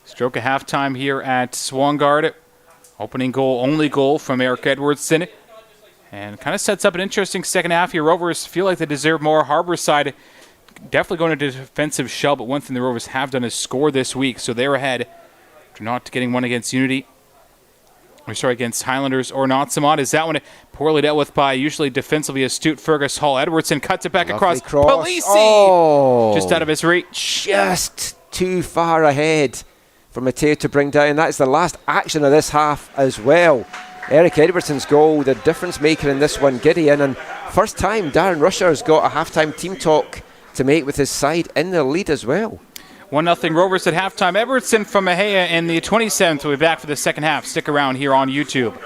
Stroke of halftime here at Swangard. Opening goal, only goal from Eric Edwardson. And kind of sets up an interesting second half here. Rovers feel like they deserve more. Harbourside definitely going into defensive shell, but one thing the Rovers have done is score this week, so they're ahead. After not getting one against against Highlanders or Notsamot. Is that one poorly dealt with by usually defensively astute Fergus Hall. Edwardson cuts it back across. Polisi! Oh, just out of his reach. Just too far ahead for Matteo to bring down. That is the last action of this half as well. Eric Edwardson's goal, the difference maker in this one, giddy in, and first time Darren Rusher's got a half-time team talk to make with his side in the lead as well. 1-0 Rovers at halftime. Edwardson from Mejia in the 27th will be back for the second half. Stick around here on YouTube.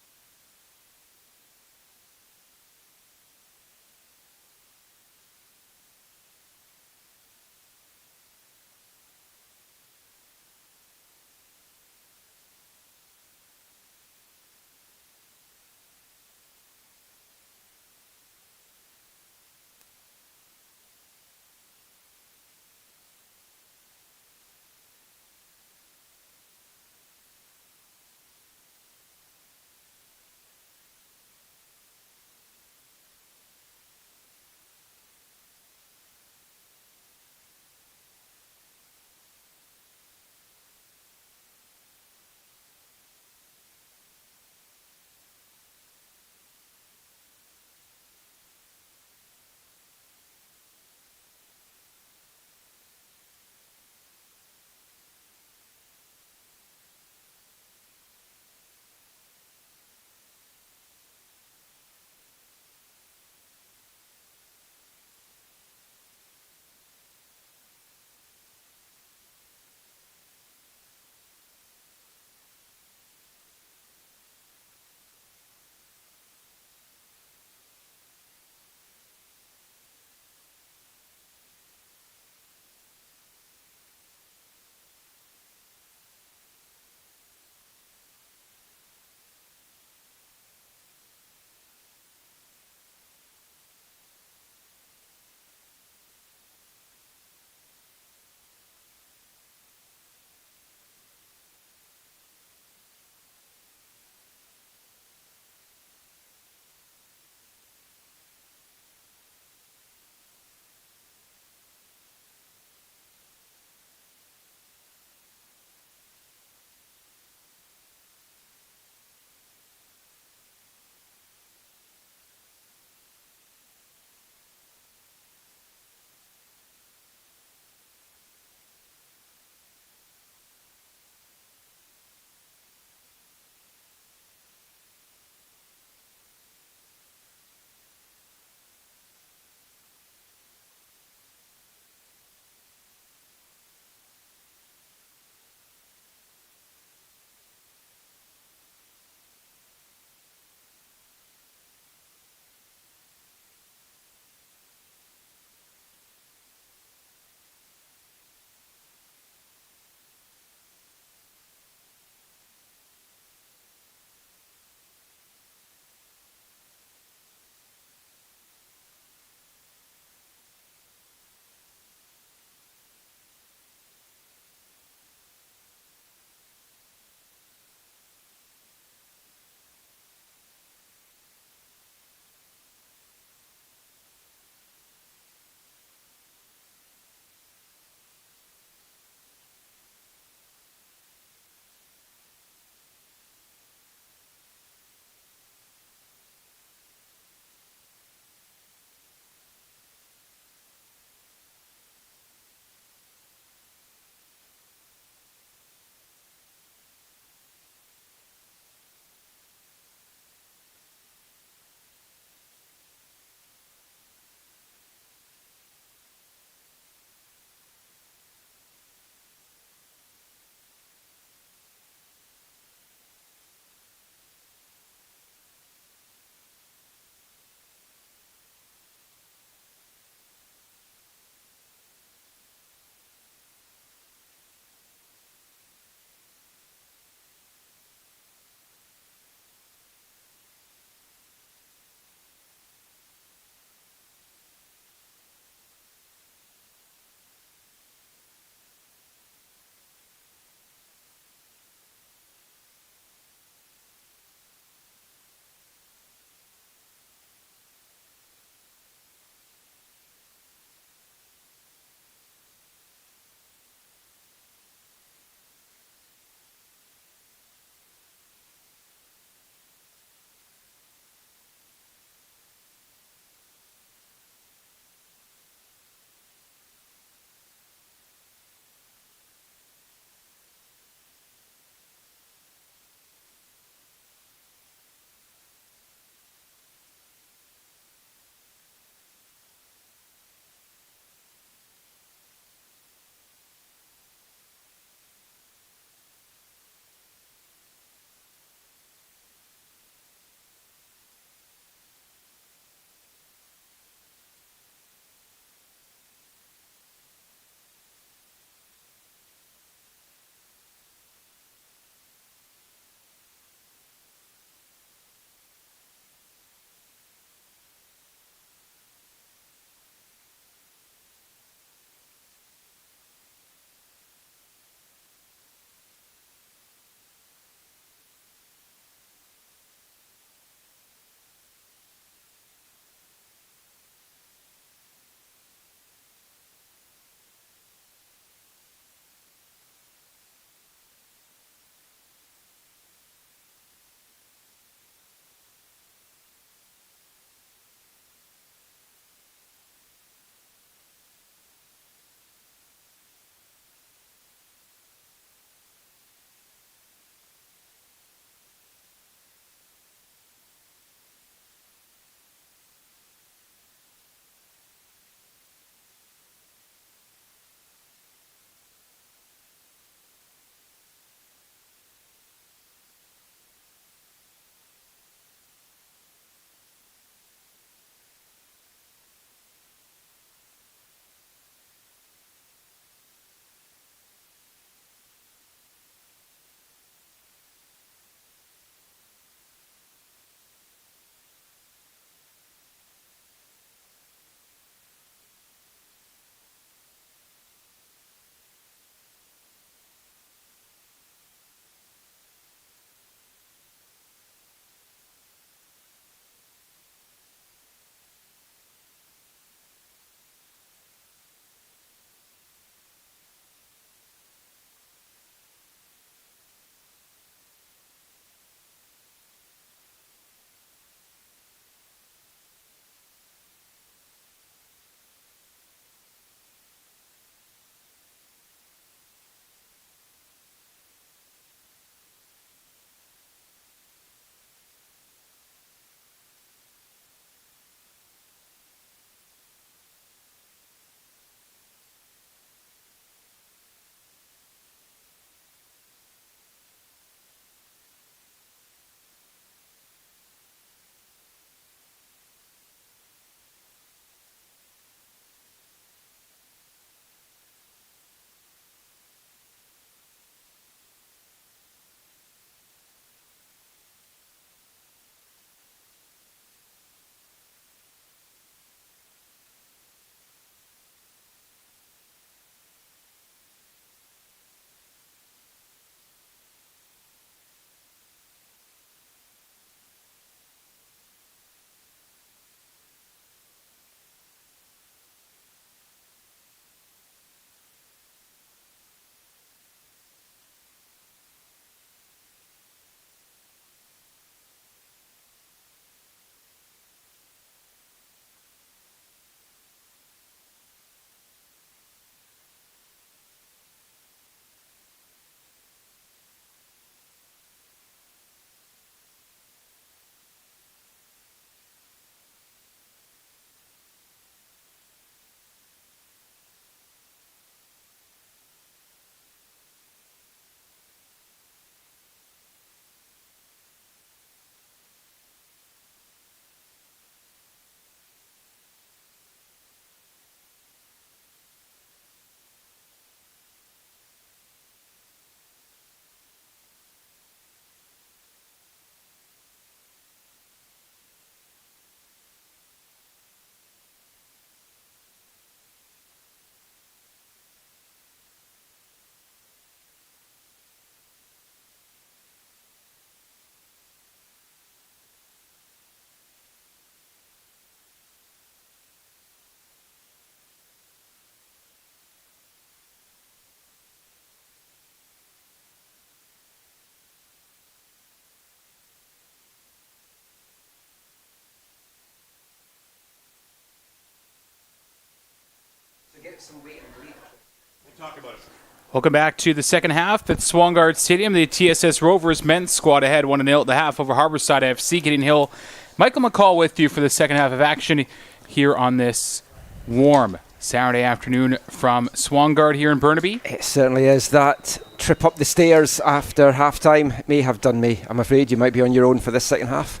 Welcome back to the second half at Swangard Stadium. The TSS Rovers men's squad ahead 1-0 at the half over Harbourside FC. Gideon Hill, Michael McCall with you for the second half of action here on this warm Saturday afternoon from Swangard here in Burnaby. It certainly is. That trip up the stairs after half-time may have done me. I'm afraid you might be on your own for this second half.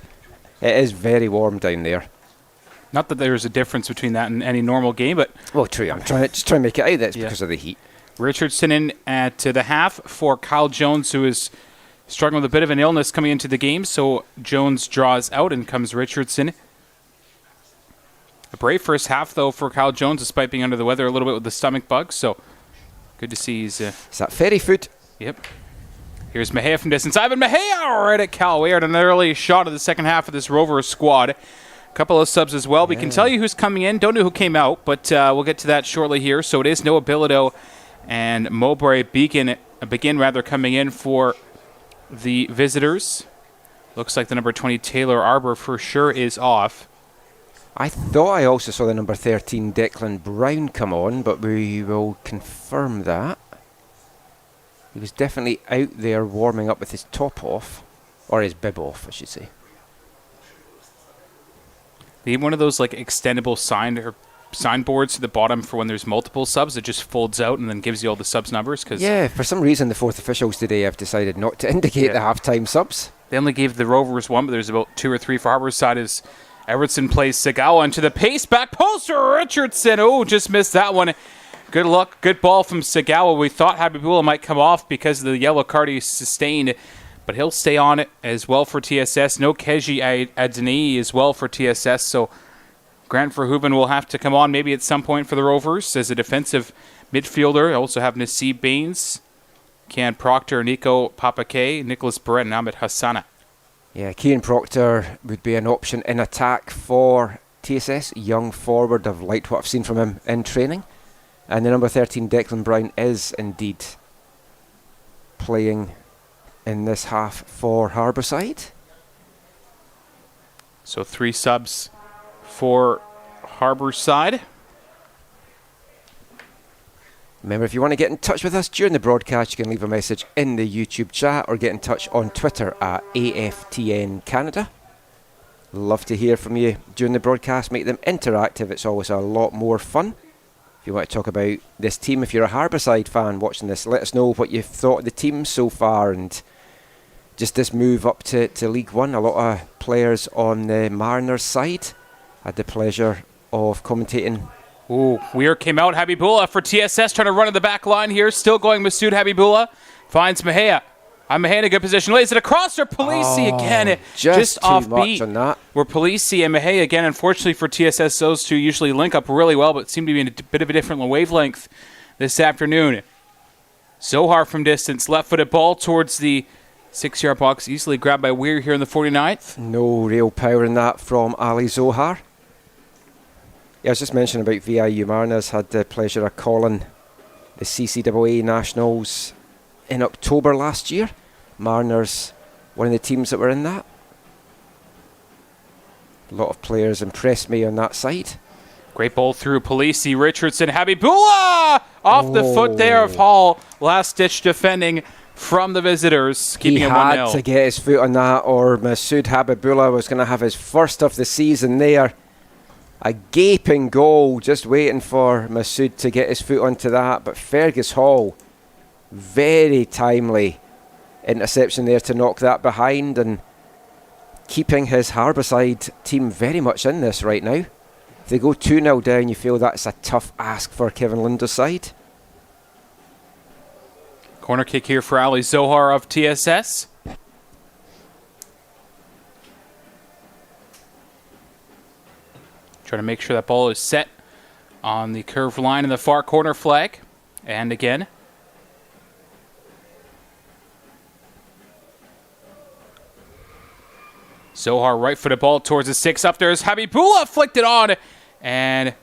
It is very warm down there. Not that there's a difference between that and any normal game, but... Well, true. I'm trying to make it out. That's because of the heat. Richardson in at the half for Kyle Jones, who is struggling with a bit of an illness coming into the game. So Jones draws out and comes Richardson. A brave first half, though, for Kyle Jones, despite being under the weather a little bit with the stomach bug. So good to see he's... Is that fairy food? Yep. Here's Mejia from distance. Ivan Mejia right at Callaway. An early shot of the second half of this Rovers squad. A couple of subs as well. We can tell you who's coming in. Don't know who came out, but we'll get to that shortly here. So it is Noah Bilodeau and Mowbray begin coming in for the visitors. Looks like the number 20 Taylor Arbor for sure is off. I thought I also saw the number 13 Declan Brown come on, but we will confirm that. He was definitely out there warming up with his top off, or his bib off, I should say. They have one of those like extendable signboards to the bottom for when there's multiple subs. It just folds out and then gives you all the subs numbers. Yeah, for some reason the fourth officials today have decided not to indicate the halftime subs. They only gave the Rovers one, but there's about 2 or 3 for Harbourside as Everton plays Sagawa into the pace. Back poster, Richardson. Oh, just missed that one. Good luck. Good ball from Sagawa. We thought Habibullah might come off because of the yellow card he sustained, but he'll stay on it as well for TSS. No Keji Adeni as well for TSS, so Grant Verhoeven will have to come on maybe at some point for the Rovers as a defensive midfielder. Also have Naseeb Baines, Kian Proctor, Nico Papake, Nicholas Barrett, and Ahmed Hassana. Yeah, Kian Proctor would be an option in attack for TSS. Young forward. I've liked what I've seen from him in training. And the number 13, Declan Brown, is indeed playing in this half for Harbourside. So 3 subs for Harbourside. Remember, if you want to get in touch with us during the broadcast, you can leave a message in the YouTube chat or get in touch on Twitter at AFTN Canada. Love to hear from you during the broadcast. Make them interactive. It's always a lot more fun. If you want to talk about this team, if you're a Harbourside fan watching this, let us know what you've thought of the team so far and just this move up to League 1. A lot of players on the Mariners side. Had the pleasure of commentating. Ooh, Weir came out. Habibullah for TSS trying to run to the back line here. Still going Masood Habibullah. Finds Mejia. Mejia in a good position. Lays it across for Polisi again. Just off much beat. on that. Where Polisi and Mejia again, unfortunately for TSS, those two usually link up really well, but seem to be in a bit of a different wavelength this afternoon. Zohar from distance. Left-footed ball towards the 6-yard box. Easily grabbed by Weir here in the 49th. No real power in that from Ali Zohar. Yeah, I was just mentioning about VIU Mariners. Had the pleasure of calling the CCAA Nationals in October last year. Mariners, one of the teams that were in that. A lot of players impressed me on that side. Great ball through Polisi, Richardson, Habibullah! Off the foot there of Hall. Last-ditch defending from the visitors, keeping it 1-0. He had to get his foot on that, or Masood Habibullah was going to have his first of the season there. A gaping goal, just waiting for Masood to get his foot onto that. But Fergus Hall, very timely interception there to knock that behind and keeping his Harbourside team very much in this right now. If they go 2-0 down, you feel that's a tough ask for Kevin Lindo's side. Corner kick here for Ali Zohar of TSS. Trying to make sure that ball is set on the curved line in the far corner flag. And again. Zohar right-footed ball towards the 6. Up there is Habibullah, flicked it on. And,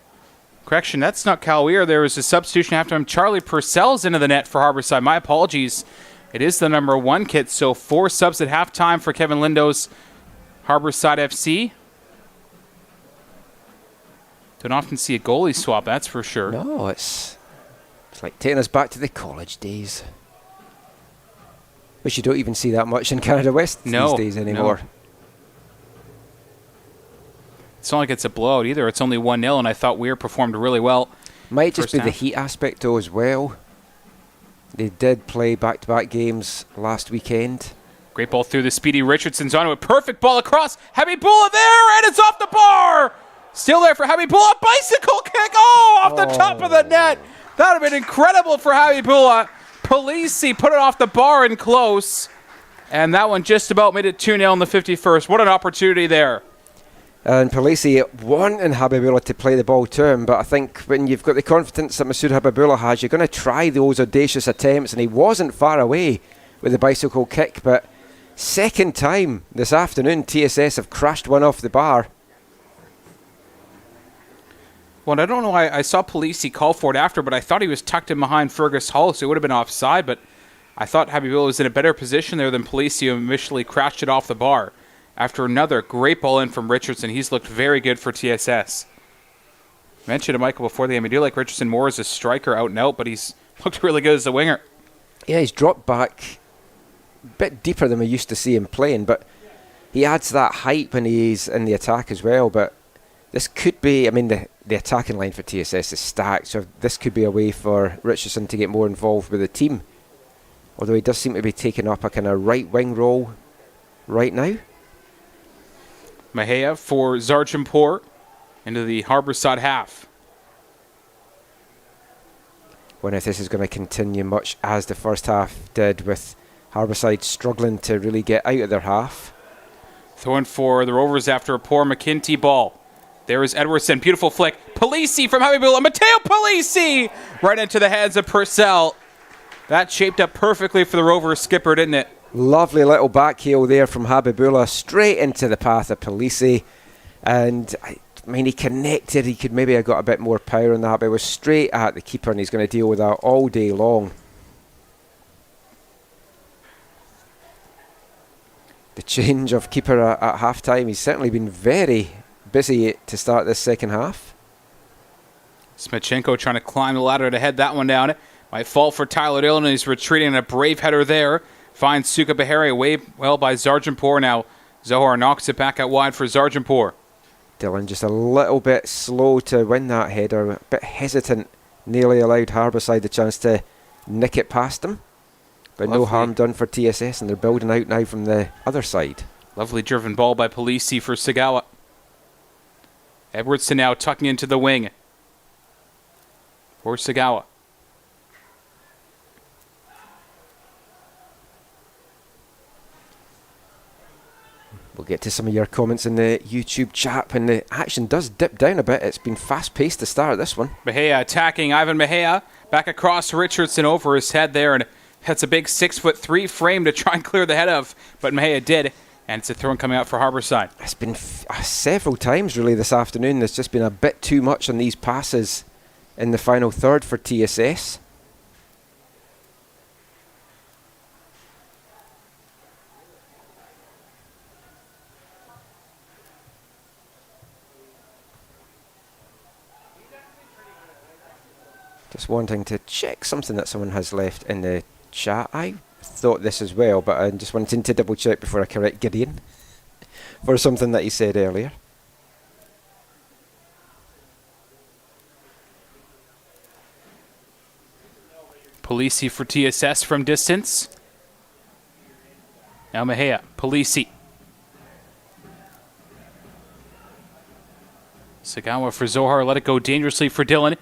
correction, that's not Cal Weir. There was a substitution after him. Charlie Purcell's into the net for Harbourside. My apologies. It is the number 1 kit. So 4 subs at halftime for Kevin Lindo's Harbourside FC. Don't often see a goalie swap, that's for sure. No, it's like taking us back to the college days. Which you don't even see that much in Canada West these days anymore. No. It's not like it's a blowout either. It's only 1-0, and I thought Weir performed really well. Might just be the heat aspect, though, as well. They did play back-to-back games last weekend. Great ball through the speedy Richardson's onto a perfect ball across. Habibullah there, and it's off the bar. Still there for Habibullah. Bicycle kick. Off the top of the net. That would have been incredible for Habibullah. Polisi put it off the bar and close. And that one just about made it 2-0 in the 51st. What an opportunity there. And Polisi wanting Habibullah to play the ball to him, but I think when you've got the confidence that Masood Habibullah has, you're going to try those audacious attempts, and he wasn't far away with the bicycle kick, but second time this afternoon TSS have crashed one off the bar. Well, I don't know why I saw Polisi call for it after, but I thought he was tucked in behind Fergus Hall, so it would have been offside, but I thought Habibullah was in a better position there than Polisi, who initially crashed it off the bar. After another great ball in from Richardson, he's looked very good for TSS. I mentioned to Michael before the game, I do like Richardson more as a striker out and out, but he's looked really good as a winger. Yeah, he's dropped back a bit deeper than we used to see him playing, but he adds that height when he's in the attack as well. But this could be, I mean, the attacking line for TSS is stacked, so this could be a way for Richardson to get more involved with the team. Although he does seem to be taking up a kind of right wing role right now. Mahea for Zarjanpur into the Harbourside half. Wonder if this is going to continue much as the first half did, with Harbourside struggling to really get out of their half. Throwing for the Rovers after a poor McKinty ball. There is Edwardson, beautiful flick. Polisi from Habibullah, Matteo Polisi! Right into the hands of Purcell. That shaped up perfectly for the Rovers skipper, didn't it? Lovely little back heel there from Habibullah, straight into the path of Polisi. And I mean, he connected. He could maybe have got a bit more power on that, but it was straight at the keeper, and he's going to deal with that all day long. The change of keeper at half-time, he's certainly been very busy to start this second half. Smichenko trying to climb the ladder to head that one down. Might fall for Tyler Dillon, and he's retreating in a brave header there. Finds Suka Bahari away well by Zarjanpur. Now Zohar knocks it back out wide for Zarjanpur. Dillon just a little bit slow to win that header, a bit hesitant, nearly allowed Harbourside the chance to nick it past him. But Lovely. No harm done for TSS, and they're building out now from the other side. Lovely driven ball by Polisi for Sagawa. Edwardson now tucking into the wing for Sagawa. We'll get to some of your comments in the YouTube chat when the action does dip down a bit. It's been fast-paced to start this one. Mahea attacking Ivan Mahea. Back across Richardson over his head there, and that's a big 6'3" frame to try and clear the head of, but Mahea did, and it's a throw coming out for Harbourside. It's been several times really this afternoon. There's just been a bit too much on these passes in the final third for TSS. Just wanting to check something that someone has left in the chat. I thought this as well, but I just wanted to double check before I correct Gideon for something that he said earlier. Polisi for TSS from distance. Now Mahea, Polisi. Sagawa for Zohar, let it go dangerously for Dillon.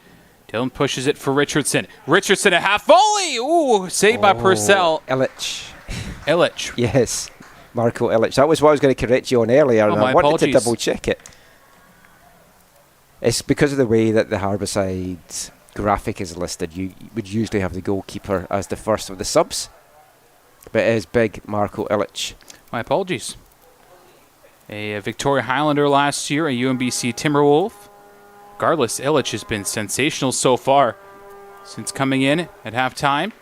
Dillon pushes it for Richardson. Richardson a half volley! Ooh, saved by Purcell. Illich. Yes, Marco Illich. That was what I was going to correct you on earlier, and I wanted to double check it. It's because of the way that the Harbourside graphic is listed. You would usually have the goalkeeper as the first of the subs, but it is big Marco Illich. My apologies. A Victoria Highlander last year, a UMBC Timberwolf. Regardless, Illich has been sensational so far since coming in at halftime.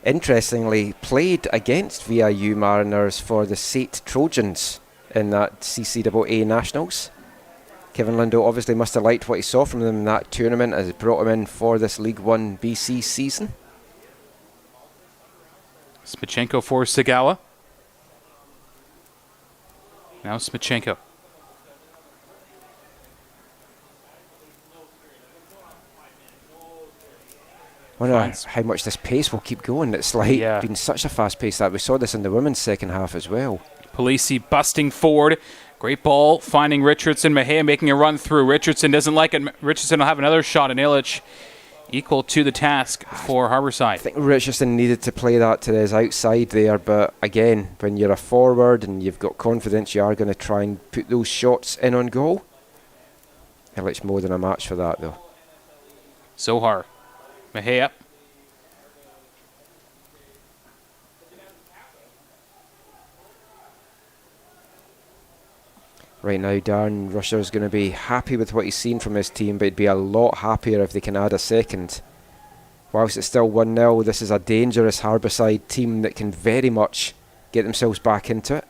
Interestingly, played against VIU Mariners for the Sate Trojans in that CCAA Nationals. Kevin Lindo obviously must have liked what he saw from them in that tournament as it brought him in for this League 1 BC season. Smichenko for Sagawa. Now Smichenko. I wonder how much this pace will keep going. It's like been such a fast pace that we saw this in the women's second half as well. Polisi busting forward. Great ball, finding Richardson. Mejia making a run through. Richardson doesn't like it. Richardson will have another shot, and Illich equal to the task for Harbourside. I think Richardson needed to play that to his outside there, but again, when you're a forward and you've got confidence, you are going to try and put those shots in on goal. Illich more than a match for that, though. Zohar. Mejia. Right now, Darren Rusher's going to be happy with what he's seen from his team, but he'd be a lot happier if they can add a second. Whilst it's still 1-0, this is a dangerous Harbourside team that can very much get themselves back into it.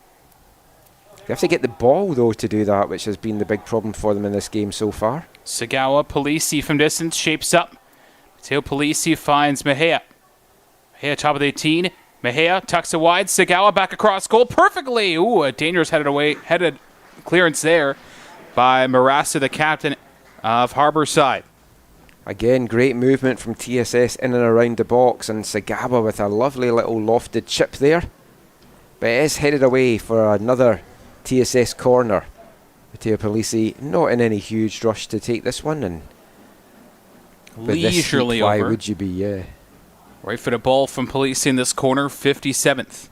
They have to get the ball, though, to do that, which has been the big problem for them in this game so far. Sagawa, Polisi from distance, shapes up. Mateo Polisi finds Mejia. Mejia, top of the 18. Mejia tucks it wide. Sagawa back across goal perfectly. Ooh, a dangerous headed clearance there by Marassa, the captain of Harbourside. Again, great movement from TSS in and around the box, and Sagawa with a lovely little lofted chip there. But it is headed away for another TSS corner. Mateo Polisi not in any huge rush to take this one, and leisurely heat, why over. would you be? Yeah. Right for the ball from Polisi in this corner, 57th.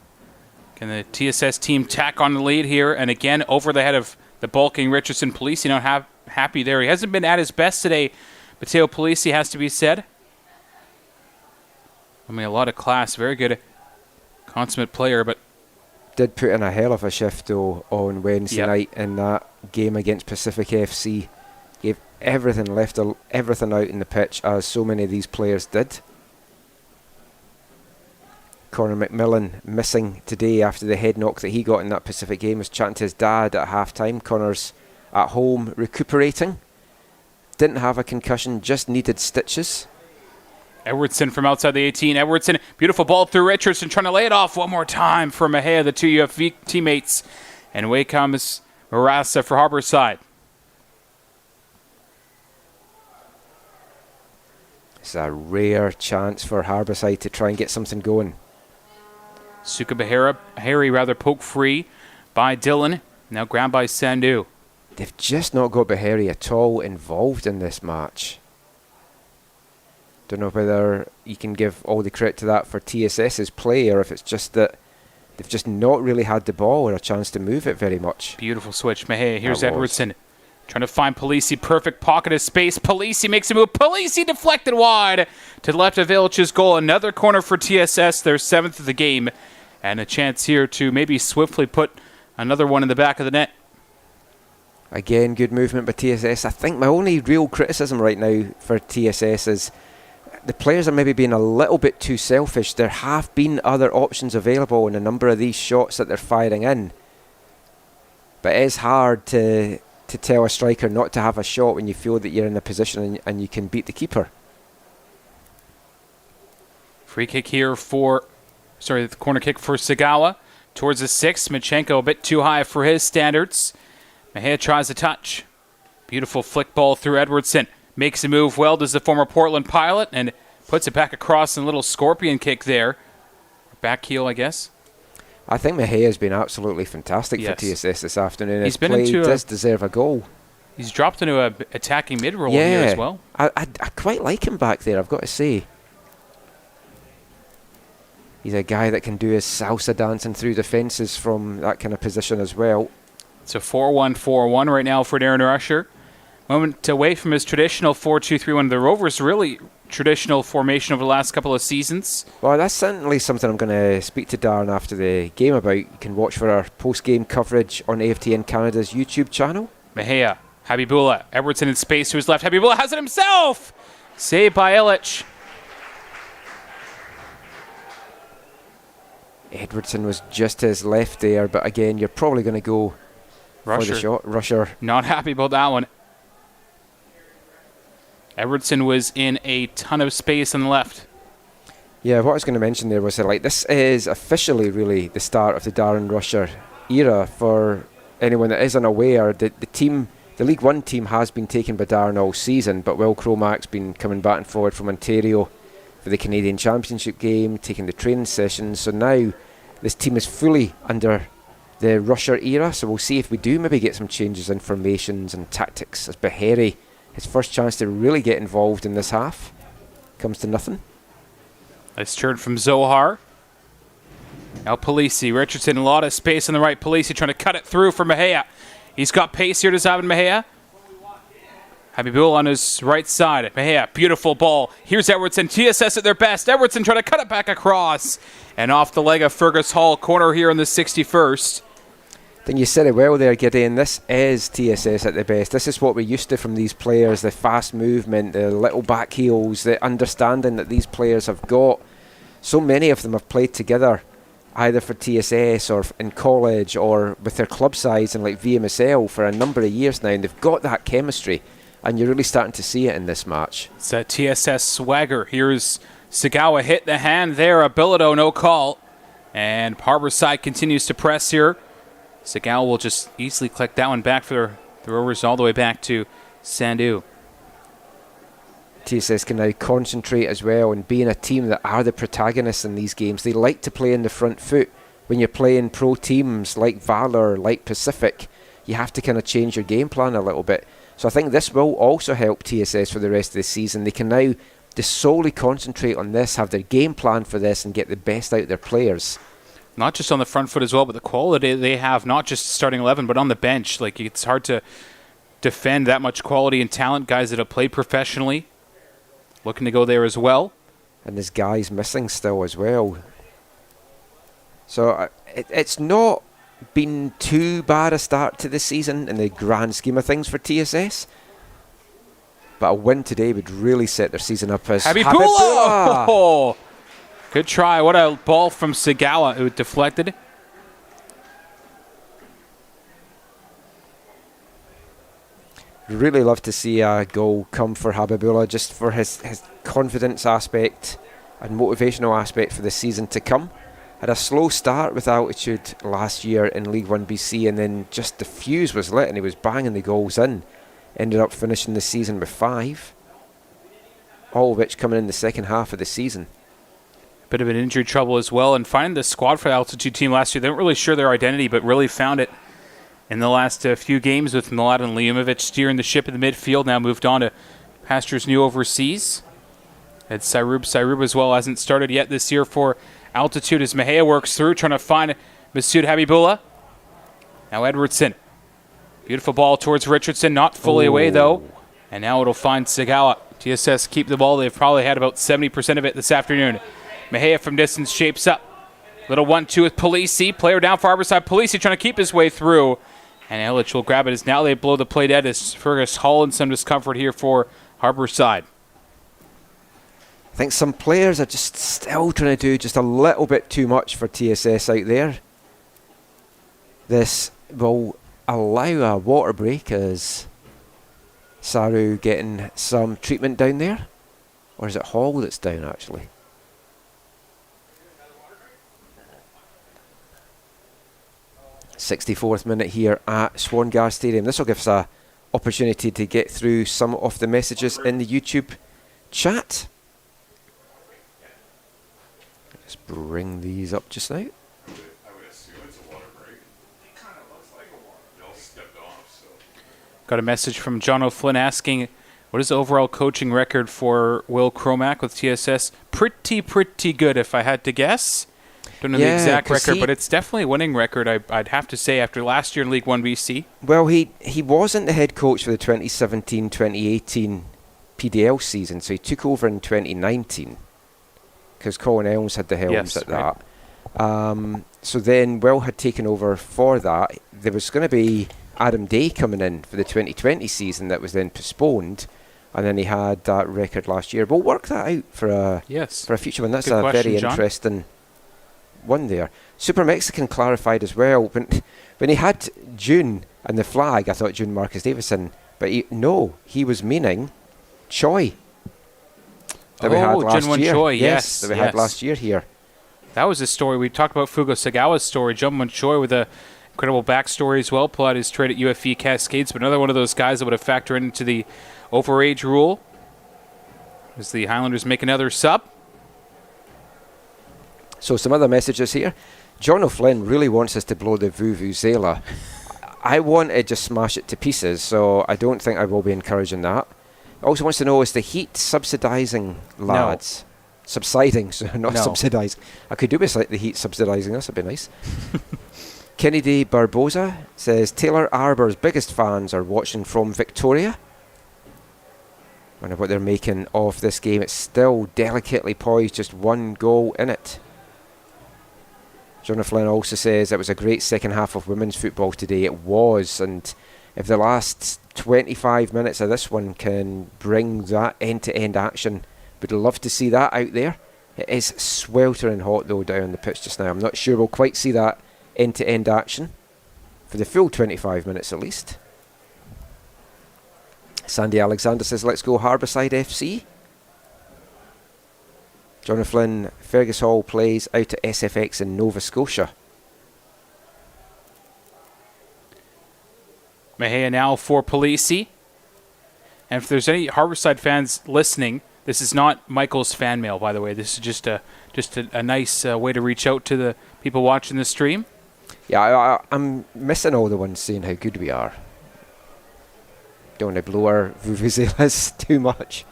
Can the TSS team tack on the lead here? And again, over the head of the bulking Richardson. Polisi not happy there. He hasn't been at his best today. Mateo Polisi has to be said. I mean, a lot of class. Very good consummate player, but did put in a hell of a shift, though, on Wednesday night in that game against Pacific FC. Gave everything, left everything out in the pitch, as so many of these players did. Conor McMillan missing today after the head knock that he got in that Pacific game. Was chatting to his dad at half-time. Conor's at home recuperating. Didn't have a concussion, just needed stitches. Edwardson from outside the 18. Edwardson, beautiful ball through Richardson, trying to lay it off one more time for Mejia, the two UFV teammates. And away comes Marassa for Harbourside. It's a rare chance for Harbourside to try and get something going. Suka Bahari poke free by Dillon. Now grabbed by Sandhu. They've just not got Bahari at all involved in this match. Don't know whether you can give all the credit to that for TSS's play, or if it's just that they've just not really had the ball or a chance to move it very much. Beautiful switch. Mejia, here's Edwardson. Trying to find Polisi, perfect pocket of space. Polisi makes a move. Polisi deflected wide to the left of Illich's goal. Another corner for TSS, their 7th of the game. And a chance here to maybe swiftly put another one in the back of the net. Again, good movement by TSS. I think my only real criticism right now for TSS is the players are maybe being a little bit too selfish. There have been other options available in a number of these shots that they're firing in. But it is hard to tell a striker not to have a shot when you feel that you're in a position and you can beat the keeper. Free kick here the corner kick for Sagawa. Towards the 6th, Smichenko a bit too high for his standards. Mejia tries a touch. Beautiful flick ball through Edwardson. Makes a move well, does the former Portland Pilot, and puts it back across in a little scorpion kick there. Back heel, I guess. I think Mejia has been absolutely fantastic for TSS this afternoon. His play does deserve a goal. He's dropped into a attacking mid-role here as well. I quite like him back there, I've got to say. He's a guy that can do his salsa dancing through defences from that kind of position as well. It's a 4-1-4-1 right now for Darren Rusher. Moment away from his traditional 4-2-3-1. The Rovers really traditional formation over the last couple of seasons. Well, that's certainly something I'm going to speak to Darren after the game about. You can watch for our post-game coverage on AFTN Canada's YouTube channel. Mejia, Habibullah, Edwardson in space to his left. Habibullah has it himself! Saved by Illich. Edwardson was just to his left there, but again, you're probably going to go Rusher. for the shot. Rusher. Not happy about that one. Edwardson was in a ton of space on the left. Yeah, what I was going to mention there was that, like, this is officially really the start of the Darren Rusher era. For anyone that is unaware, the League 1 team has been taken by Darren all season, but Will Cromac's been coming back and forward from Ontario for the Canadian Championship game, taking the training sessions. So now this team is fully under the Rusher era, so we'll see if we do maybe get some changes in formations and tactics, as Behere, his first chance to really get involved in this half, comes to nothing. Nice turn from Zohar. Now Polisi. Richardson, a lot of space on the right. Polisi trying to cut it through for Mejia. He's got pace here to Zavin Mejia. Habibul on his right side. Mejia, beautiful ball. Here's Edwardson. TSS at their best. Edwardson trying to cut it back across. And off the leg of Fergus Hall. Corner here in the 61st. I think you said it well there, Gideon. This is TSS at the best. This is what we're used to from these players. The fast movement, the little back heels, the understanding that these players have got. So many of them have played together, either for TSS or in college or with their club sides and like VMSL for a number of years now. And they've got that chemistry. And you're really starting to see it in this match. It's a TSS swagger. Here's Sagawa hit the hand there. Abilito, no call. And Harbourside continues to press here. Sagawa will just easily click that one back for the Rovers all the way back to Sandu. TSS can now concentrate as well, and being a team that are the protagonists in these games. They like to play in the front foot. When you're playing pro teams like Valor, like Pacific, you have to kind of change your game plan a little bit. So I think this will also help TSS for the rest of the season. They can now just solely concentrate on this, have their game plan for this, and get the best out of their players. Not just on the front foot as well, but the quality they have, not just starting 11, but on the bench. Like, it's hard to defend that much quality and talent. Guys that have played professionally, looking to go there as well. And there's guys missing still as well. So it's not been too bad a start to this season in the grand scheme of things for TSS. But a win today would really set their season up as Habibullah! Oh, good try. What a ball from Sagawa, who deflected. Really love to see a goal come for Habibullah, just for his confidence aspect and motivational aspect for the season to come. Had a slow start with Altitude last year in League 1 BC, and then just the fuse was lit and he was banging the goals in. Ended up finishing the season with 5, all of which coming in the second half of the season. Bit of an injury trouble as well, and finding the squad for the Altitude team last year, they weren't really sure their identity, but really found it in the last few games with Mladen Liumovic steering the ship in the midfield. Now moved on to pastures new overseas. And Sairub as well hasn't started yet this year for Altitude as Mejia works through, trying to find Masoud Habibullah. Now Edwardson. Beautiful ball towards Richardson, not fully away though. And now it'll find Sagawa. TSS keep the ball. They've probably had about 70% of it this afternoon. Mejia from distance shapes up. Little 1-2 with Polisi. Player down for Harbourside. Polisi trying to keep his way through. And Illich will grab it as now they blow the play dead as Fergus Hall in some discomfort here for Harbourside. I think some players are just still trying to do just a little bit too much for TSS out there. This will allow a water break as Saru getting some treatment down there. Or is it Hall that's down actually? '64th minute here at Swangard Stadium. This will give us an opportunity to get through some of the messages in the YouTube chat. Let's bring these up just now. I would assume it's a water break. It kind of looks like a water. They all stepped off, so. Got a message from John O'Flynn asking, what is the overall coaching record for Will Cromack with TSS? Pretty good, if I had to guess. Don't know the exact record, but it's definitely a winning record, I'd have to say, after last year in League 1 BC. Well, he wasn't the head coach for the 2017-2018 PDL season, so he took over in 2019 because Colin Elms had the helms at that. So then Will had taken over for that. There was going to be Adam Day coming in for the 2020 season that was then postponed, and then he had that record last year. We'll work that out for a future one. That's Good a question, very John. interesting one there. Super Mexican clarified as well. When he had June and the flag, I thought June Marcus Davison, but he was meaning Choi that we had last Junwon year. Choi, yes. That we had last year here. That was a story. We talked about Fugo Sagawa's story. Junwon Choi with a incredible backstory as well. Pulled out his trade at UFE Cascades, but another one of those guys that would have factored into the overage rule as the Highlanders make another sub. So some other messages here. John O'Flynn really wants us to blow the Vuvuzela. I want to just smash it to pieces, so I don't think I will be encouraging that. Also wants to know, is the heat subsidising, lads? No. Subsiding, so not subsidising. I could do with the heat subsidising us, that'd be nice. Kennedy Barbosa says, Taylor Arbor's biggest fans are watching from Victoria. Wonder what they're making of this game. It's still delicately poised, just one goal in it. John O'Flynn also says it was a great second half of women's football today. It was, and if the last 25 minutes of this one can bring that end-to-end action, we'd love to see that out there. It is sweltering hot though down the pitch just now. I'm not sure we'll quite see that end-to-end action for the full 25 minutes at least. Sandy Alexander says, let's go Harbourside FC. John O'Flynn, Fergus Hall plays out at SFX in Nova Scotia. Mejia now for Polisi. And if there's any Harbourside fans listening, this is not Michael's fan mail, by the way. This is just a nice way to reach out to the people watching the stream. Yeah, I'm missing all the ones saying how good we are. Don't want to blow our vuvuzelas too much.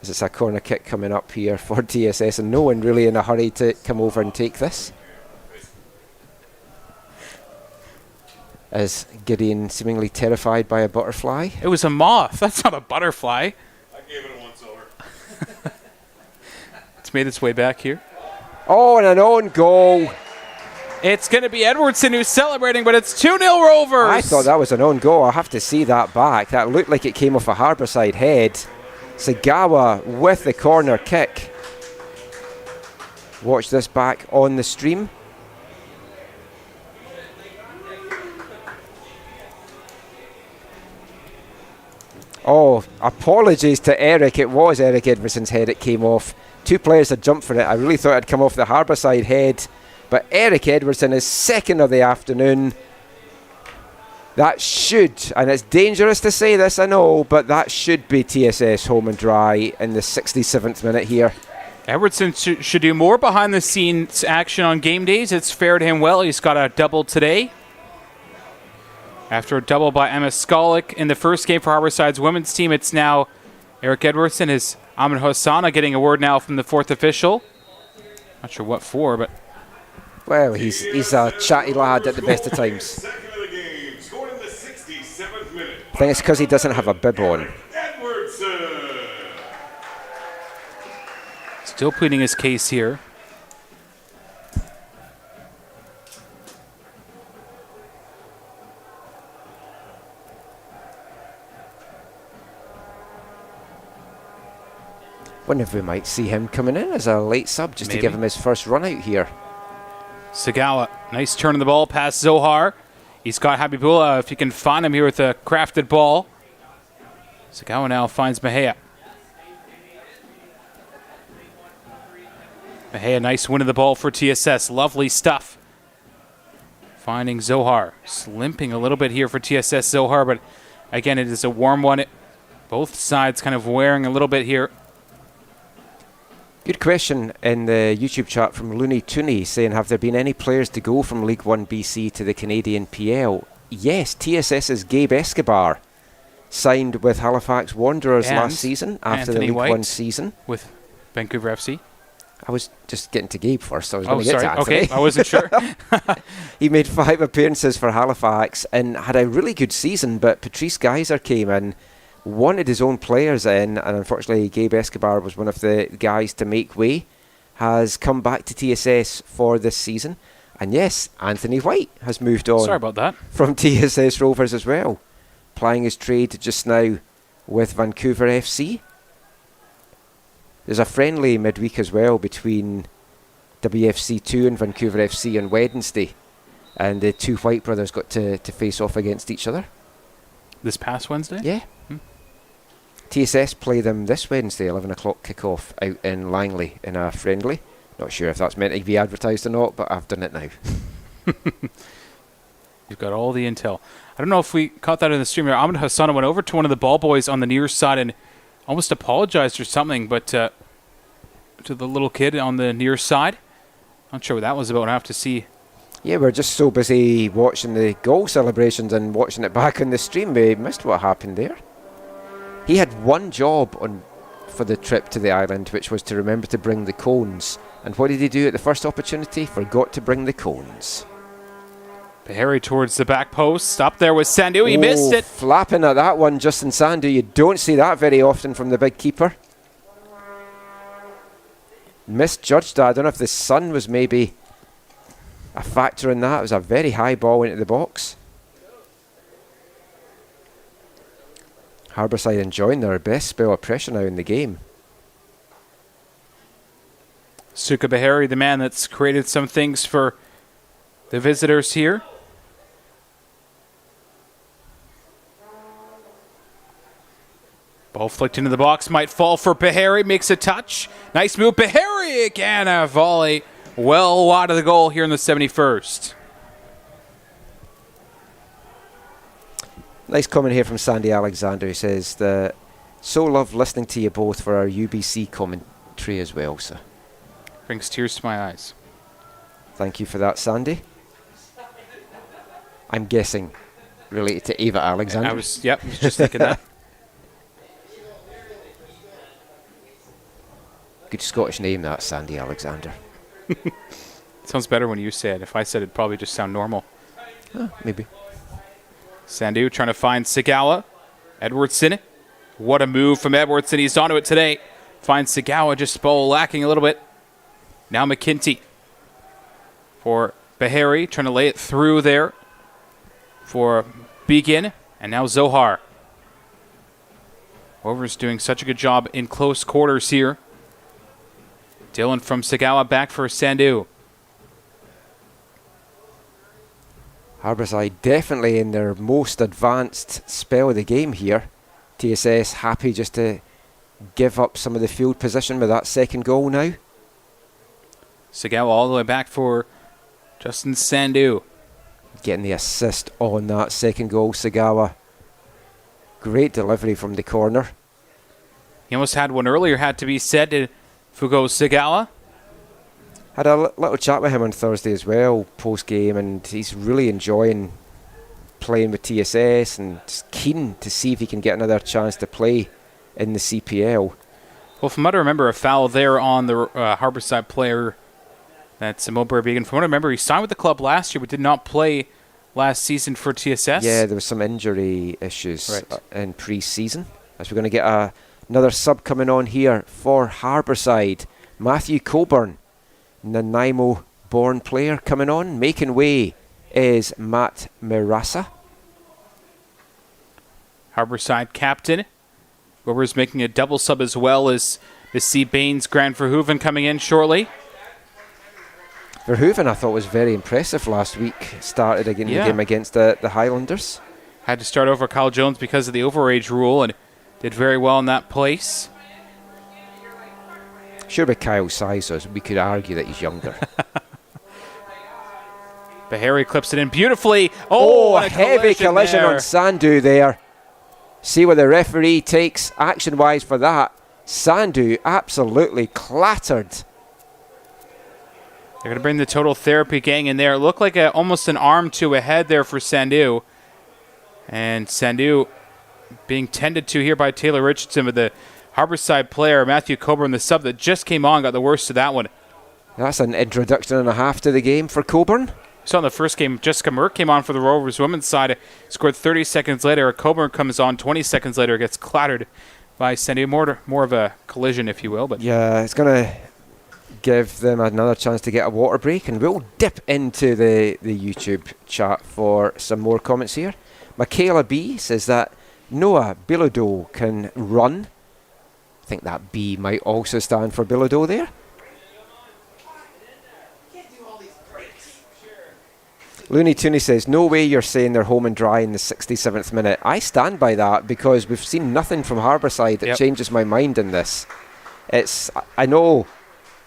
As it's a corner kick coming up here for TSS, and no one really in a hurry to come over and take this. As Gideon seemingly terrified by a butterfly. It was a moth. That's not a butterfly. I gave it a once-over. It's made its way back here. Oh, and an own goal. It's going to be Edwardson who's celebrating, but it's 2-0 Rovers. I thought that was an own goal. I'll have to see that back. That looked like it came off a Harbourside head. Sagawa with the corner kick. Watch this back on the stream. Oh, apologies to Eric. It was Eric Edwardson's head it came off. Two players had jumped for it. I really thought it'd come off the Harbourside head. But Eric Edwardson is second of the afternoon. That should, and it's dangerous to say this, I know, but that should be TSS home and dry in the 67th minute here. Edwardson should do more behind the scenes action on game days. It's fared him well. He's got a double today. After a double by Emma Skolik in the first game for Harbourside's women's team, it's now Eric Edwardson. Is Ahmed Hossana getting a word now from the fourth official? Not sure what for, but... Well, he's a chatty lad at the best of times. I think it's because he doesn't have a bib on. Still pleading his case here. Wonder if we might see him coming in as a late sub just to give him his first run out here. Sagawa, nice turn of the ball past Zohar. He's got Habibullah if he can find him here with a crafted ball. Sagawa now finds Mejia. Mejia, nice win of the ball for TSS. Lovely stuff. Finding Zohar. Limping a little bit here for TSS Zohar, but again, it is a warm one. Both sides kind of wearing a little bit here. Good question in the YouTube chat from Looney Tooney saying, have there been any players to go from League1 BC to the Canadian PL? Yes, TSS's Gabe Escobar signed with Halifax Wanderers last season after Anthony the League White One season. With Vancouver FC. I was just getting to Gabe first, so I was going to get to Anthony. Okay, I wasn't sure. He made 5 appearances for Halifax and had a really good season, but Patrice Geyser came in, wanted his own players in, and unfortunately Gabe Escobar was one of the guys to make way. Has come back to TSS for this season, and yes, Anthony White has moved on. Sorry about that. From TSS Rovers as well, plying his trade just now with Vancouver FC. There's a friendly midweek as well between WFC2 and Vancouver FC on Wednesday, and the two White brothers got to face off against each other. This past Wednesday? Yeah. TSS play them this Wednesday, 11 o'clock kickoff out in Langley in a friendly. Not sure if that's meant to be advertised or not, but I've done it now. You've got all the intel. I don't know if we caught that in the stream here. Ahmed Hassan went over to one of the ball boys on the near side and almost apologized or something, but to the little kid on the near side. Not sure what that was about. I have to see. Yeah, we're just so busy watching the goal celebrations and watching it back on the stream, we missed what happened there. He had one job for the trip to the island, which was to remember to bring the cones. And what did he do at the first opportunity? Forgot to bring the cones. Beharry towards the back post. Up there with Sandu. He missed it. Flapping at that one, Justin Sandu. You don't see that very often from the big keeper. Misjudged that. I don't know if the sun was maybe a factor in that. It was a very high ball into the box. Harbourside enjoying their best spell of pressure now in the game. Suka Beharry, the man that's created some things for the visitors here. Ball flicked into the box, might fall for Beharry, makes a touch. Nice move, Beharry again, a volley well wide of the goal here in the 71st. Nice comment here from Sandy Alexander, who says that so love listening to you both for our UBC commentary as well, sir. Brings tears to my eyes. Thank you for that, Sandy. I'm guessing related to Ava Alexander. I was just thinking that. Good Scottish name, that, Sandy Alexander. Sounds better when you say it. If I said it, it'd probably just sound normal. Maybe. Sandu trying to find Sagawa. Edwardson. What a move from Edwardson. He's onto it today. Finds Sagawa, just ball lacking a little bit. Now McKinty for Beharry, trying to lay it through there for Begin. And now Zohar. Rovers doing such a good job in close quarters here. Dylan from Sagawa back for Sandu. Harbourside definitely in their most advanced spell of the game here. TSS happy just to give up some of the field position with that second goal now. Sagawa all the way back for Justin Sandu. Getting the assist on that second goal, Sagawa. Great delivery from the corner. He almost had one earlier, had to be said to Fugo Sagawa. Had a little chat with him on Thursday as well, post-game, and he's really enjoying playing with TSS and just keen to see if he can get another chance to play in the CPL. Well, from what I remember, a foul there on the Harbourside player. That's Mulberry Beacon. From what I remember, he signed with the club last year, but did not play last season for TSS. Yeah, there was some injury issues in pre-season. As we're going to get another sub coming on here for Harbourside. Matthew Coburn, Nanaimo-born player coming on. Making way is Matt Mirasa. Harbourside captain. Rovers making a double sub as well as the C. Baines Grand Verhoeven coming in shortly. Verhoeven, I thought, was very impressive last week. Started again the game against the Highlanders. Had to start over Kyle Jones because of the overage rule and did very well in that place. Sure, with Kyle's size, we could argue that he's younger. Beharry clips it in beautifully. Oh, a heavy collision on Sandu there. See what the referee takes action-wise for that. Sandu absolutely clattered. They're going to bring the total therapy gang in there. It looked like almost an arm to a head there for Sandu. And Sandu being tended to here by Taylor Richardson, with the Harbourside player, Matthew Coburn, the sub that just came on, got the worst of that one. That's an introduction and a half to the game for Coburn. So in the first game, Jessica Merck came on for the Rovers women's side, scored 30 seconds later. Coburn comes on 20 seconds later, gets clattered by Sandu. More of a collision, if you will. But yeah, it's going to give them another chance to get a water break, and we'll dip into the YouTube chat for some more comments here. Michaela B says that Noah Bilodeau can run. I think that B might also stand for Bilodeau there. Looney Tooney says, no way you're saying they're home and dry in the 67th minute. I stand by that because we've seen nothing from Harbourside that changes my mind in this. I know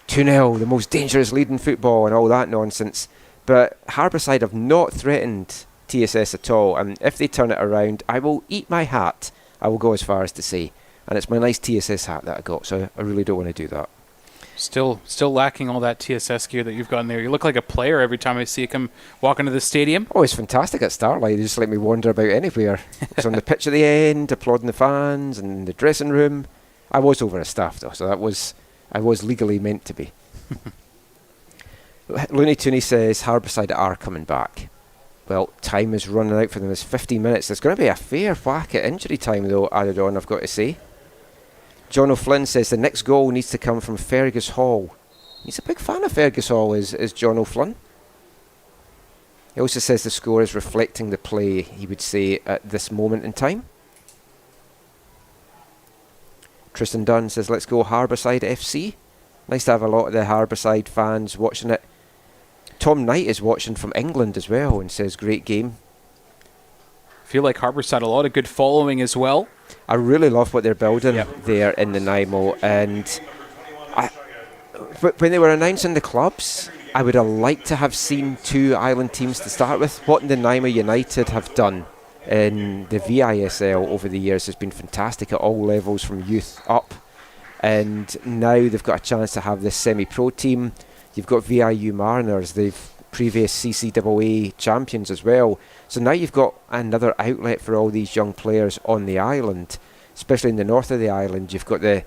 2-0, the most dangerous lead in football and all that nonsense, but Harbourside have not threatened TSS at all, and if they turn it around, I will eat my hat. I will go as far as to say. And it's my nice TSS hat that I got, so I really don't want to do that. Still lacking all that TSS gear that you've got in there. You look like a player every time I see you come walk into the stadium. Oh, it's fantastic at Starlight. They just let me wander about anywhere. I was on the pitch at the end, applauding the fans, and in the dressing room. I was over a staff though, so I was legally meant to be. Looney Tooney says Harbourside are coming back. Well, time is running out for them. It's 15 minutes. There's going to be a fair whack at injury time though added on, I've got to say. John O'Flynn says the next goal needs to come from Fergus Hall. He's a big fan of Fergus Hall, is John O'Flynn. He also says the score is reflecting the play, he would say, at this moment in time. Tristan Dunn says, let's go Harbourside FC. Nice to have a lot of the Harbourside fans watching it. Tom Knight is watching from England as well and says, great game. Feel like Harbourside a lot of good following as well. I really love what they're building there in the Nanaimo, and when they were announcing the clubs, I would have liked to have seen 2 island teams to start with. What the Nanaimo United have done in the VISL over the years has been fantastic at all levels from youth up, and now they've got a chance to have this semi-pro team. You've got VIU Mariners, they've previous CCAA champions as well. So now you've got another outlet for all these young players on the island, especially in the north of the island. You've got the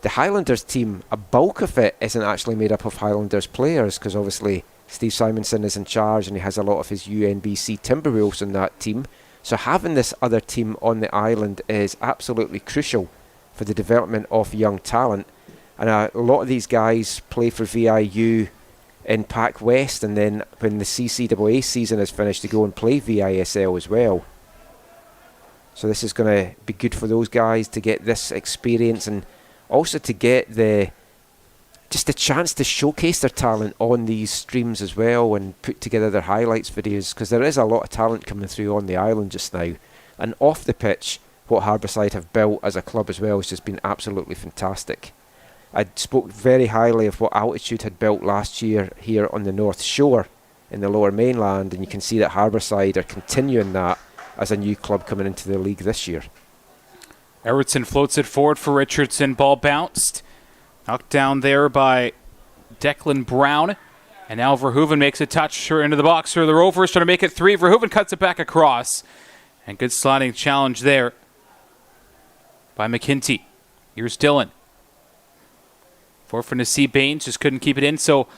Highlanders team. A bulk of it isn't actually made up of Highlanders players because obviously Steve Simonson is in charge and he has a lot of his UNBC Timberwolves in that team. So having this other team on the island is absolutely crucial for the development of young talent. And a lot of these guys play for VIU in Pac West, and then when the CCAA season is finished, to go and play VISL as well. So this is going to be good for those guys to get this experience and also to get just the chance to showcase their talent on these streams as well and put together their highlights videos, because there is a lot of talent coming through on the island just now. And off the pitch, what Harbourside have built as a club as well has just been absolutely fantastic. I spoke very highly of what Altitude had built last year here on the North Shore in the Lower Mainland, and you can see that Harbourside are continuing that as a new club coming into the league this year. Everton floats it forward for Richardson. Ball bounced. Knocked down there by Declan Brown. And now Verhoeven makes a touch into the box for the Rovers, trying to make it 3. Verhoeven cuts it back across. And good sliding challenge there by McKinty. Here's Dylan. For Nasib Baines, just couldn't keep it in. So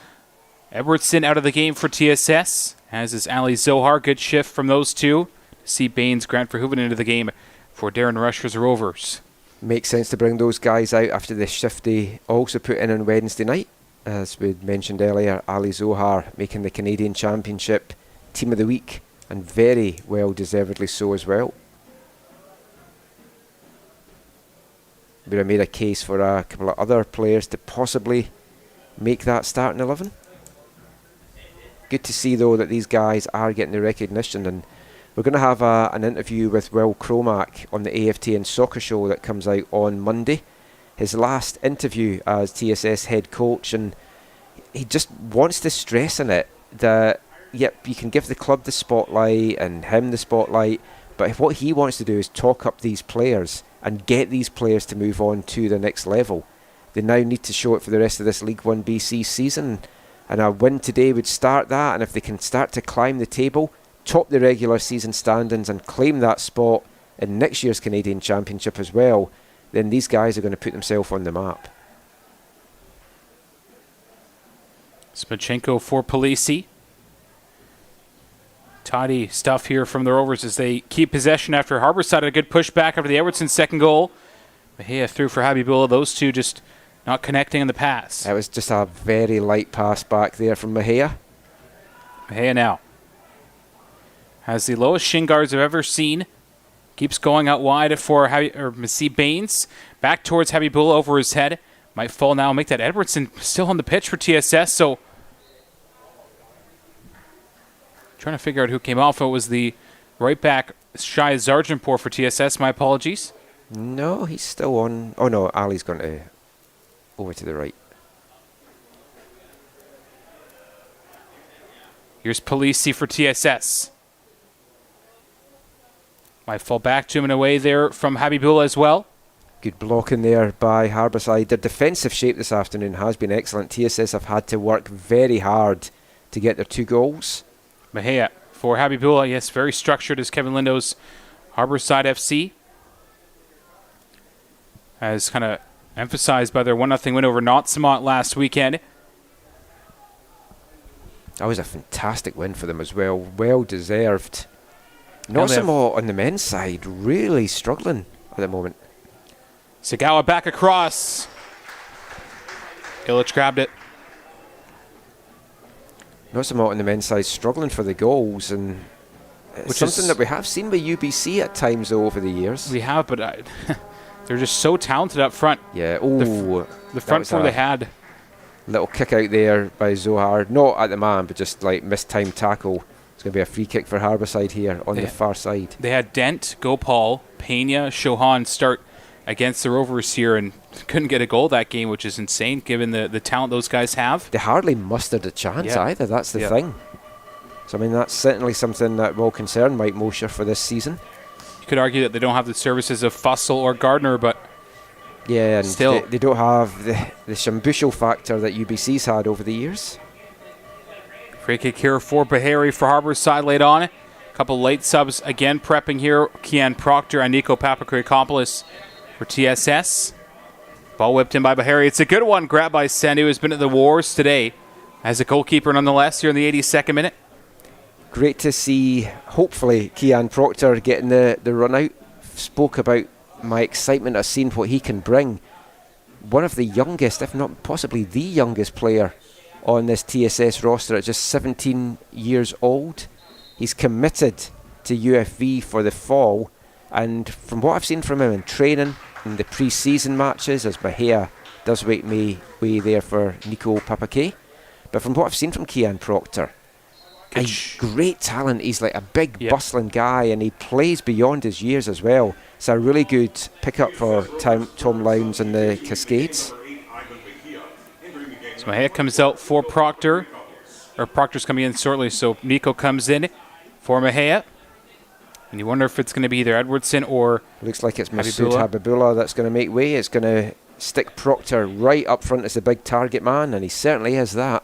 Edwardson out of the game for TSS, as is Ali Zohar. Good shift from those two. Nasib Baines, Grant Verhoeven into the game for Darren Rush's Rovers. Makes sense to bring those guys out after the shift they also put in on Wednesday night. As we mentioned earlier, Ali Zohar making the Canadian Championship Team of the Week, and very well deservedly so as well. Would have made a case for a couple of other players to possibly make that starting 11. Good to see though that these guys are getting the recognition, and we're going to have an interview with Will Cromack on the AFTN soccer show that comes out on Monday. His last interview as TSS head coach, and he just wants to stress in it that yep, you can give the club the spotlight and him the spotlight, but what he wants to do is talk up these players and get these players to move on to the next level. They now need to show it for the rest of this League1 BC season, and a win today would start that, and if they can start to climb the table, top the regular season standings and claim that spot in next year's Canadian Championship as well, then these guys are going to put themselves on the map. Smachenko for Polisi. Tidy stuff here from the Rovers as they keep possession after Harbourside had a good push back after the Edwardson second goal. Mejia through for Habibullah. Those two just not connecting in the pass. It was just a very light pass back there from Mejia. Mejia now has the lowest shin guards I've ever seen. Keeps going out wide for Nasib Baines. Back towards Habibullah over his head. Might fall now and make that. Edwardson still on the pitch for TSS, so Trying to figure out who came off. It was the right back, Shai Zarjanpour for TSS. My apologies. No, he's still on. Oh no, Ali's gone to over to the right. Here's Polisi for TSS. Might fall back to him in a way there from Habibullah as well. Good blocking there by Harbourside. Their defensive shape this afternoon has been excellent. TSS have had to work very hard to get their 2 goals. Mejia for Habibullah. Yes, very structured as Kevin Lindo's Harbourside FC. As kind of emphasized by their 1-0 win over Notsamont last weekend. That was a fantastic win for them as well. Well deserved. Notsamont on the men's side really struggling at the moment. Sagawa back across. Illich grabbed it. Notsamont on the men's side struggling for the goals, and it's something that we have seen with UBC at times though over the years. We have, but they're just so talented up front. Yeah. The front four they had. Little kick out there by Zohar, not at the man, but just like mistimed tackle. It's going to be a free kick for Harbourside here on the far side. They had Dent, Gopal, Pena, Shohan start against the Rovers here and couldn't get a goal that game, which is insane given the talent those guys have. They hardly mustered a chance either, that's the thing. So I mean, that's certainly something that will concern Mike Mosher for this season. You could argue that they don't have the services of Fussell or Gardner, but yeah, and still they don't have the Shambushal factor that UBC's had over the years. Free kick here for Bahari for Harbourside late on. A couple late subs again prepping here. Kian Proctor and Nico Papakriakopoulos for TSS. Ball whipped in by Bahari. It's a good one. Grabbed by Sandy, who has been at the wars today as a goalkeeper nonetheless here in the 82nd minute. Great to see, hopefully, Kian Proctor getting the run out. Spoke about my excitement of seeing what he can bring. One of the youngest, if not possibly the youngest player on this TSS roster at just 17 years old. He's committed to UFV for the fall, and from what I've seen from him in training, in the pre-season matches, as Bahia does wait me way there for Nico Papake, but from what I've seen from Kian Proctor, a great talent. He's like a big bustling guy, and he plays beyond his years as well. It's a really good pickup for Tom Lowndes and the Cascades. So Mahia comes out for Proctor, or Proctor's coming in shortly, so Nico comes in for Mahia. And you wonder if it's going to be either Edwardson or looks like it's Masood Habibullah that's going to make way. It's going to stick Proctor right up front as the big target man, and he certainly is that.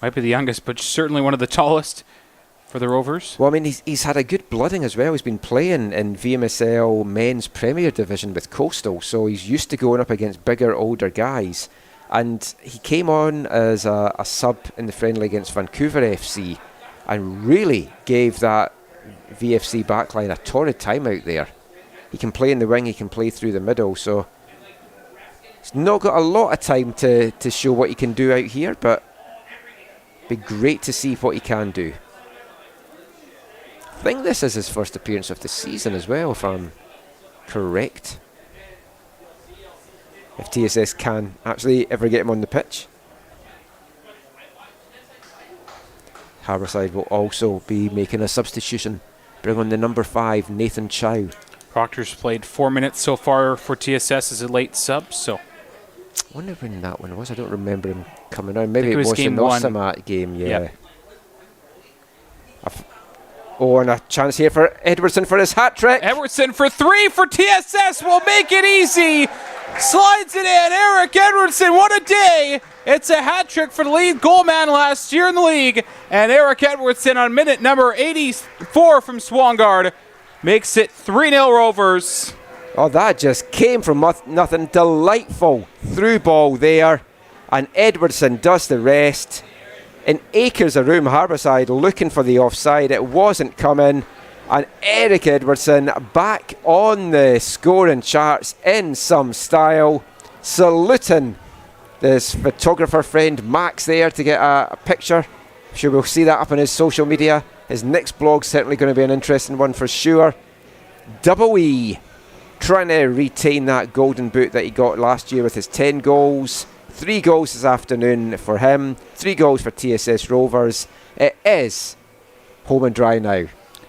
Might be the youngest, but certainly one of the tallest for the Rovers. Well, I mean, he's had a good blooding as well. He's been playing in VMSL Men's Premier Division with Coastal, so he's used to going up against bigger, older guys. And he came on as a sub in the friendly against Vancouver FC and really gave that VFC backline a torrid time out there. He can play in the wing, he can play through the middle, so he's not got a lot of time to show what he can do out here, but be great to see what he can do. I think this is his first appearance of the season as well, if I'm correct. If TSS can actually ever get him on the pitch. Harbourside will also be making a substitution. Bring on the number 5, Nathan Chow. Proctor's played 4 minutes so far for TSS as a late sub, so. I wonder when that one was. I don't remember him coming on. Maybe it was the game Notsamont game, yeah. Oh, and a chance here for Edwardson for his hat-trick. Edwardson for 3 for TSS will make it easy. Slides it in. Eric Edwardson, what a day. It's a hat-trick for the lead goalman last year in the league. And Eric Edwardson on minute number 84 from Swangard makes it 3-0 Rovers. Oh, that just came from nothing. Delightful through ball there. And Edwardson does the rest. In acres of room, Harbourside looking for the offside. It wasn't coming. And Eric Edwardson back on the scoring charts in some style. Saluting this photographer friend Max there to get a picture. I'm sure we'll see that up on his social media. His next blog's certainly going to be an interesting one for sure. Double E trying to retain that golden boot that he got last year with his 10 goals. 3 goals this afternoon for him, 3 goals for TSS Rovers. It is home and dry now.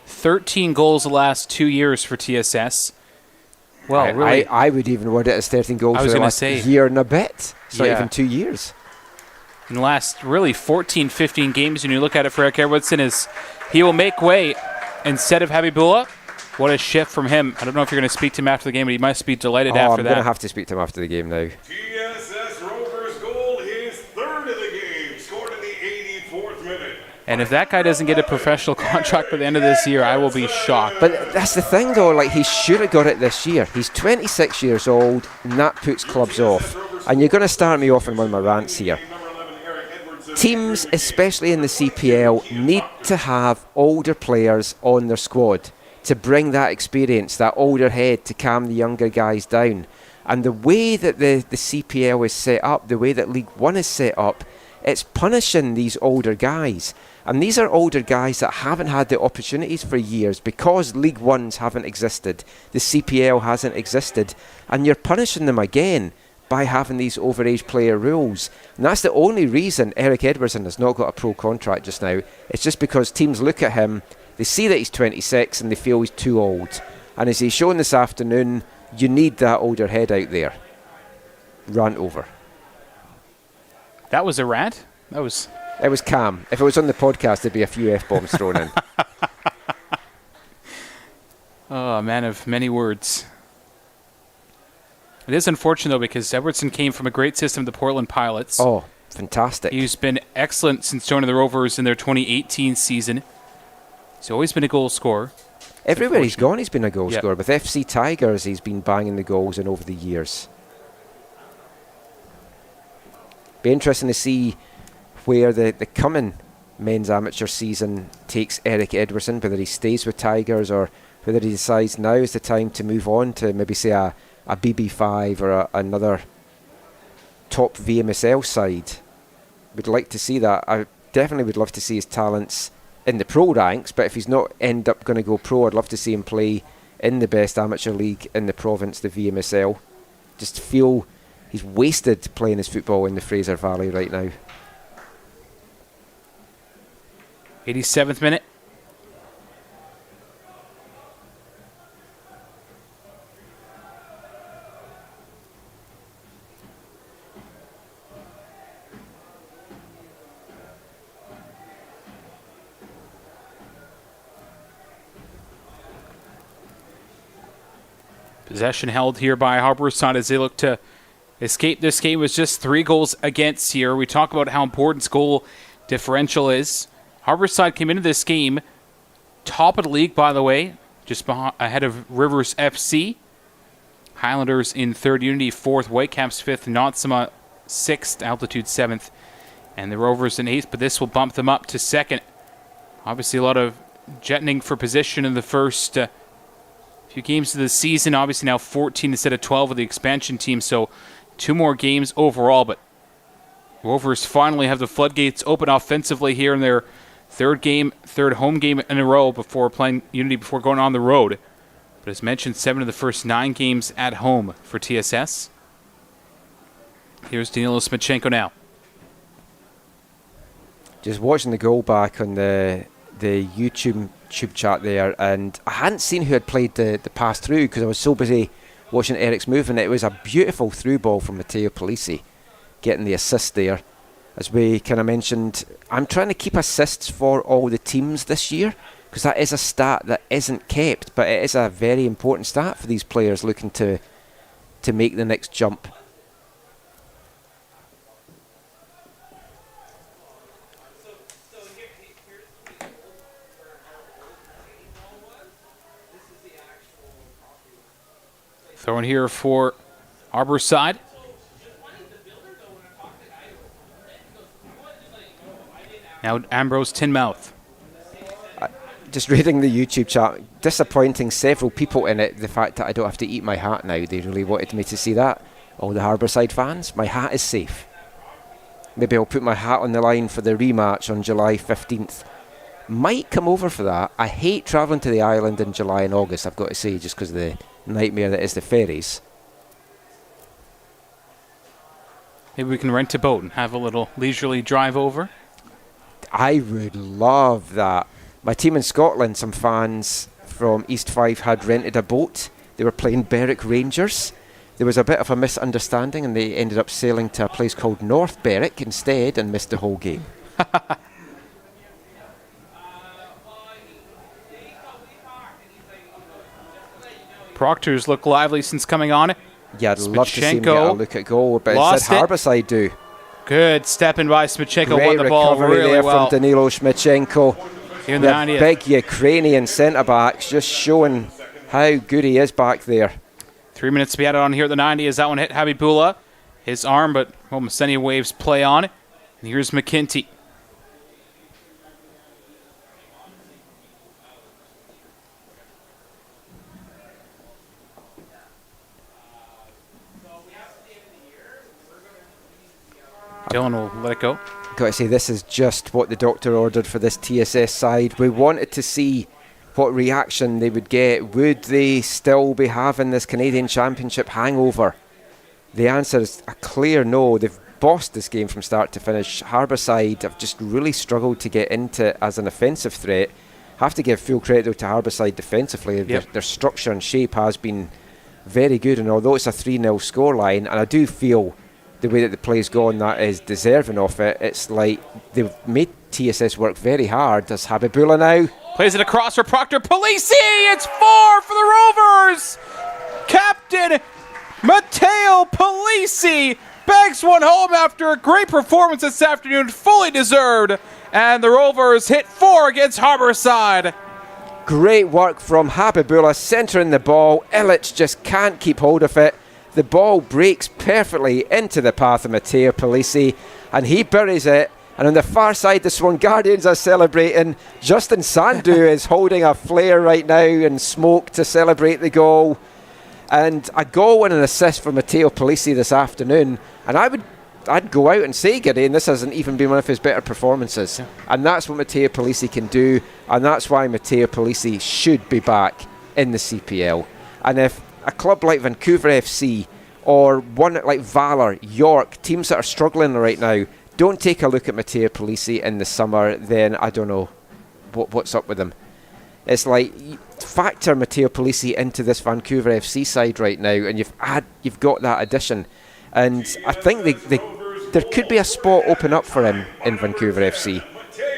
13 goals the last 2 years for TSS. Well, really, I would even word it as 13 goals for the last say, year and a bit. It's not even 2 years. In the last, really, 14, 15 games, when you look at it for Eric Edwardson, is he will make way instead of Habibullah. What a shift from him. I don't know if you're going to speak to him after the game, but he must be delighted after that. I'm going to have to speak to him after the game now. TSS Rovers goal, his third of the game, scored in the 84th minute. And if that guy doesn't get a professional contract by the end of this year, I will be shocked. But that's the thing, though. Like, he should have got it this year. He's 26 years old, and that puts clubs off. And you're going to start me off on one of my rants here. Teams, especially in the CPL, need to have older players on their squad to bring that experience, that older head, to calm the younger guys down. And the way that the CPL is set up, the way that League 1 is set up, it's punishing these older guys. And these are older guys that haven't had the opportunities for years because League 1s haven't existed, the CPL hasn't existed, and you're punishing them again by having these overage player rules. And that's the only reason Eric Edwardson has not got a pro contract just now. It's just because teams look at him, they see that he's 26 and they feel he's too old. And as he's shown this afternoon, you need that older head out there. Rant over. That was a rant? It was calm. If it was on the podcast, there'd be a few F-bombs thrown in. Oh, a man of many words. It is unfortunate, though, because Edwardson came from a great system, the Portland Pilots. Oh, fantastic. He's been excellent since joining the Rovers in their 2018 season. He's always been a goal scorer. Everywhere he's gone, he's been a goal scorer. With FC Tigers, he's been banging the goals in over the years. Be interesting to see where the coming men's amateur season takes Eric Edwardson, whether he stays with Tigers or whether he decides now is the time to move on to maybe say a BB5 or another top VMSL side. Would like to see that. I definitely would love to see his talents in the pro ranks, but if he's not end up going to go pro, I'd love to see him play in the best amateur league in the province, the VMSL. Just feel he's wasted playing his football in the Fraser Valley right now. 87th minute. Possession held here by Harbourside as they look to escape this game. It was just 3 goals against here. We talk about how important goal differential is. Harbourside came into this game top of the league, by the way, just ahead of Rivers FC. Highlanders in 3rd, Unity 4th, Whitecaps 5th, Notsama 6th, Altitude 7th, and the Rovers in 8th, but this will bump them up to 2nd. Obviously a lot of jetting for position in the first few games of the season. Obviously now 14 instead of 12 with the expansion team, so 2 more games overall, but Rovers finally have the floodgates open offensively here in their third home game in a row before playing Unity, before going on the road. But as mentioned, 7 of the first 9 games at home for TSS. Here's Danilo Smichenko now. Just watching the goal back on the YouTube chat there, and I hadn't seen who had played the pass through because I was so busy watching Eric's movement. It was a beautiful through ball from Matteo Polisi, getting the assist there. As we kind of mentioned, I'm trying to keep assists for all the teams this year because that is a stat that isn't kept, but it is a very important stat for these players looking to make the next jump. Throwing here for Harbourside. Now Ambrose Tinmouth. Just reading the YouTube chat, disappointing several people in it, the fact that I don't have to eat my hat now. They really wanted me to see that. All the Harbourside fans, my hat is safe. Maybe I'll put my hat on the line for the rematch on July 15th. Might come over for that. I hate travelling to the island in July and August, I've got to say, just because of the nightmare that is the ferries. Maybe we can rent a boat and have a little leisurely drive over. I would love that. My team in Scotland, some fans from East 5 had rented a boat. They were playing Berwick Rangers. There was a bit of a misunderstanding and they ended up sailing to a place called North Berwick instead and missed the whole game. Proctor's look lively since coming on. Yeah, I'd love to see him get a look at goal, but Lost instead Harbourside do. Good step in by Smichenko. Great Won the ball recovery really there well. from Danilo Smichenko. Here in the The 90th. big Ukrainian centre-backs just showing how good he is back there. 3 minutes to be added on here at the 90 as that one hit Habibullah. His arm, but Maseni waves play on. And here's McKinty. Dylan will let it go. Got to say, this is just what the doctor ordered for this TSS side. We wanted to see what reaction they would get. Would they still be having this Canadian Championship hangover? The answer is a clear no. They've bossed this game from start to finish. Harbourside have just really struggled to get into it as an offensive threat. Have to give full credit though to Harbourside defensively. Yep. Their structure and shape has been very good, and although it's a 3-0 scoreline, and I do feel the way that the play's gone, that is deserving of it. It's like they've made TSS work very hard. There's Habibullah now. Plays it across for Proctor. Polisi! It's 4 for the Rovers! Captain Matteo Polisi bags one home after a great performance this afternoon, fully deserved. And the Rovers hit 4 against Harbourside. Great work from Habibullah, centering the ball. Illich just can't keep hold of it. The ball breaks perfectly into the path of Matteo Polisi, and he buries it. And on the far side, the Swangardians are celebrating. Justin Sandu is holding a flare right now and smoke to celebrate the goal. And a goal and an assist for Matteo Polisi this afternoon. And I'd go out and say, Gideon, this hasn't even been one of his better performances. Yeah. And that's what Matteo Polisi can do. And that's why Matteo Polisi should be back in the CPL. And if a club like Vancouver FC or one like Valor, York, teams that are struggling right now, don't take a look at Matteo Polisi in the summer, then I don't know what's up with them. It's like, factor Matteo Polisi into this Vancouver FC side right now, and you've got that addition. And I think there could be a spot open up for him in Vancouver FC.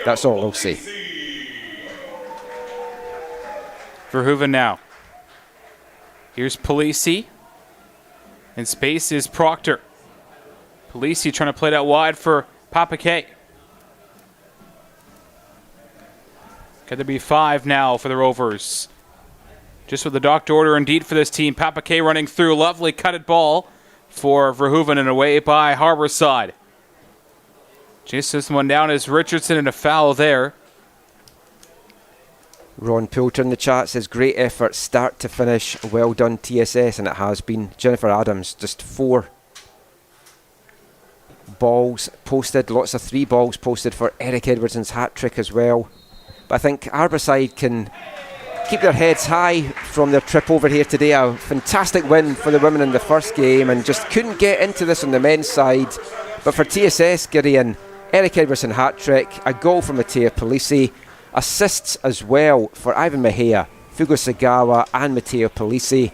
That's all I'll say. Verhoeven now. Here's Polisi. In space is Proctor. Polisi trying to play that wide for Papa K. Could there be 5 now for the Rovers? Just with the doctor order indeed for this team. Papa K running through. Lovely cutted ball for Verhoeven and away by Harbourside. Just this one down is Richardson and a foul there. Ron Poulter in the chat says, great effort, start to finish, well done TSS, and it has been. Jennifer Adams, just 4 balls posted, lots of 3 balls posted for Eric Edwardson's hat-trick as well. But I think Harbourside can keep their heads high from their trip over here today. A fantastic win for the women in the first game, and just couldn't get into this on the men's side. But for TSS, Gideon, Eric Edwardson hat-trick, a goal from Matteo Polisi, assists as well for Ivan Mejia, Fugo Sagawa and Matteo Polisi.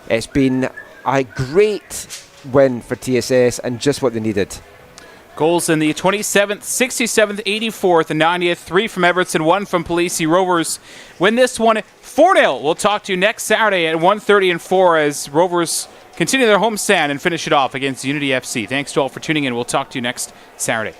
It's been a great win for TSS and just what they needed. Goals in the 27th, 67th, 84th, and 90th. 3 from Everton, 1 from Polisi. Rovers win this one 4-0. We'll talk to you next Saturday at 1:30 and 4 as Rovers continue their homestand and finish it off against Unity FC. Thanks to all for tuning in. We'll talk to you next Saturday.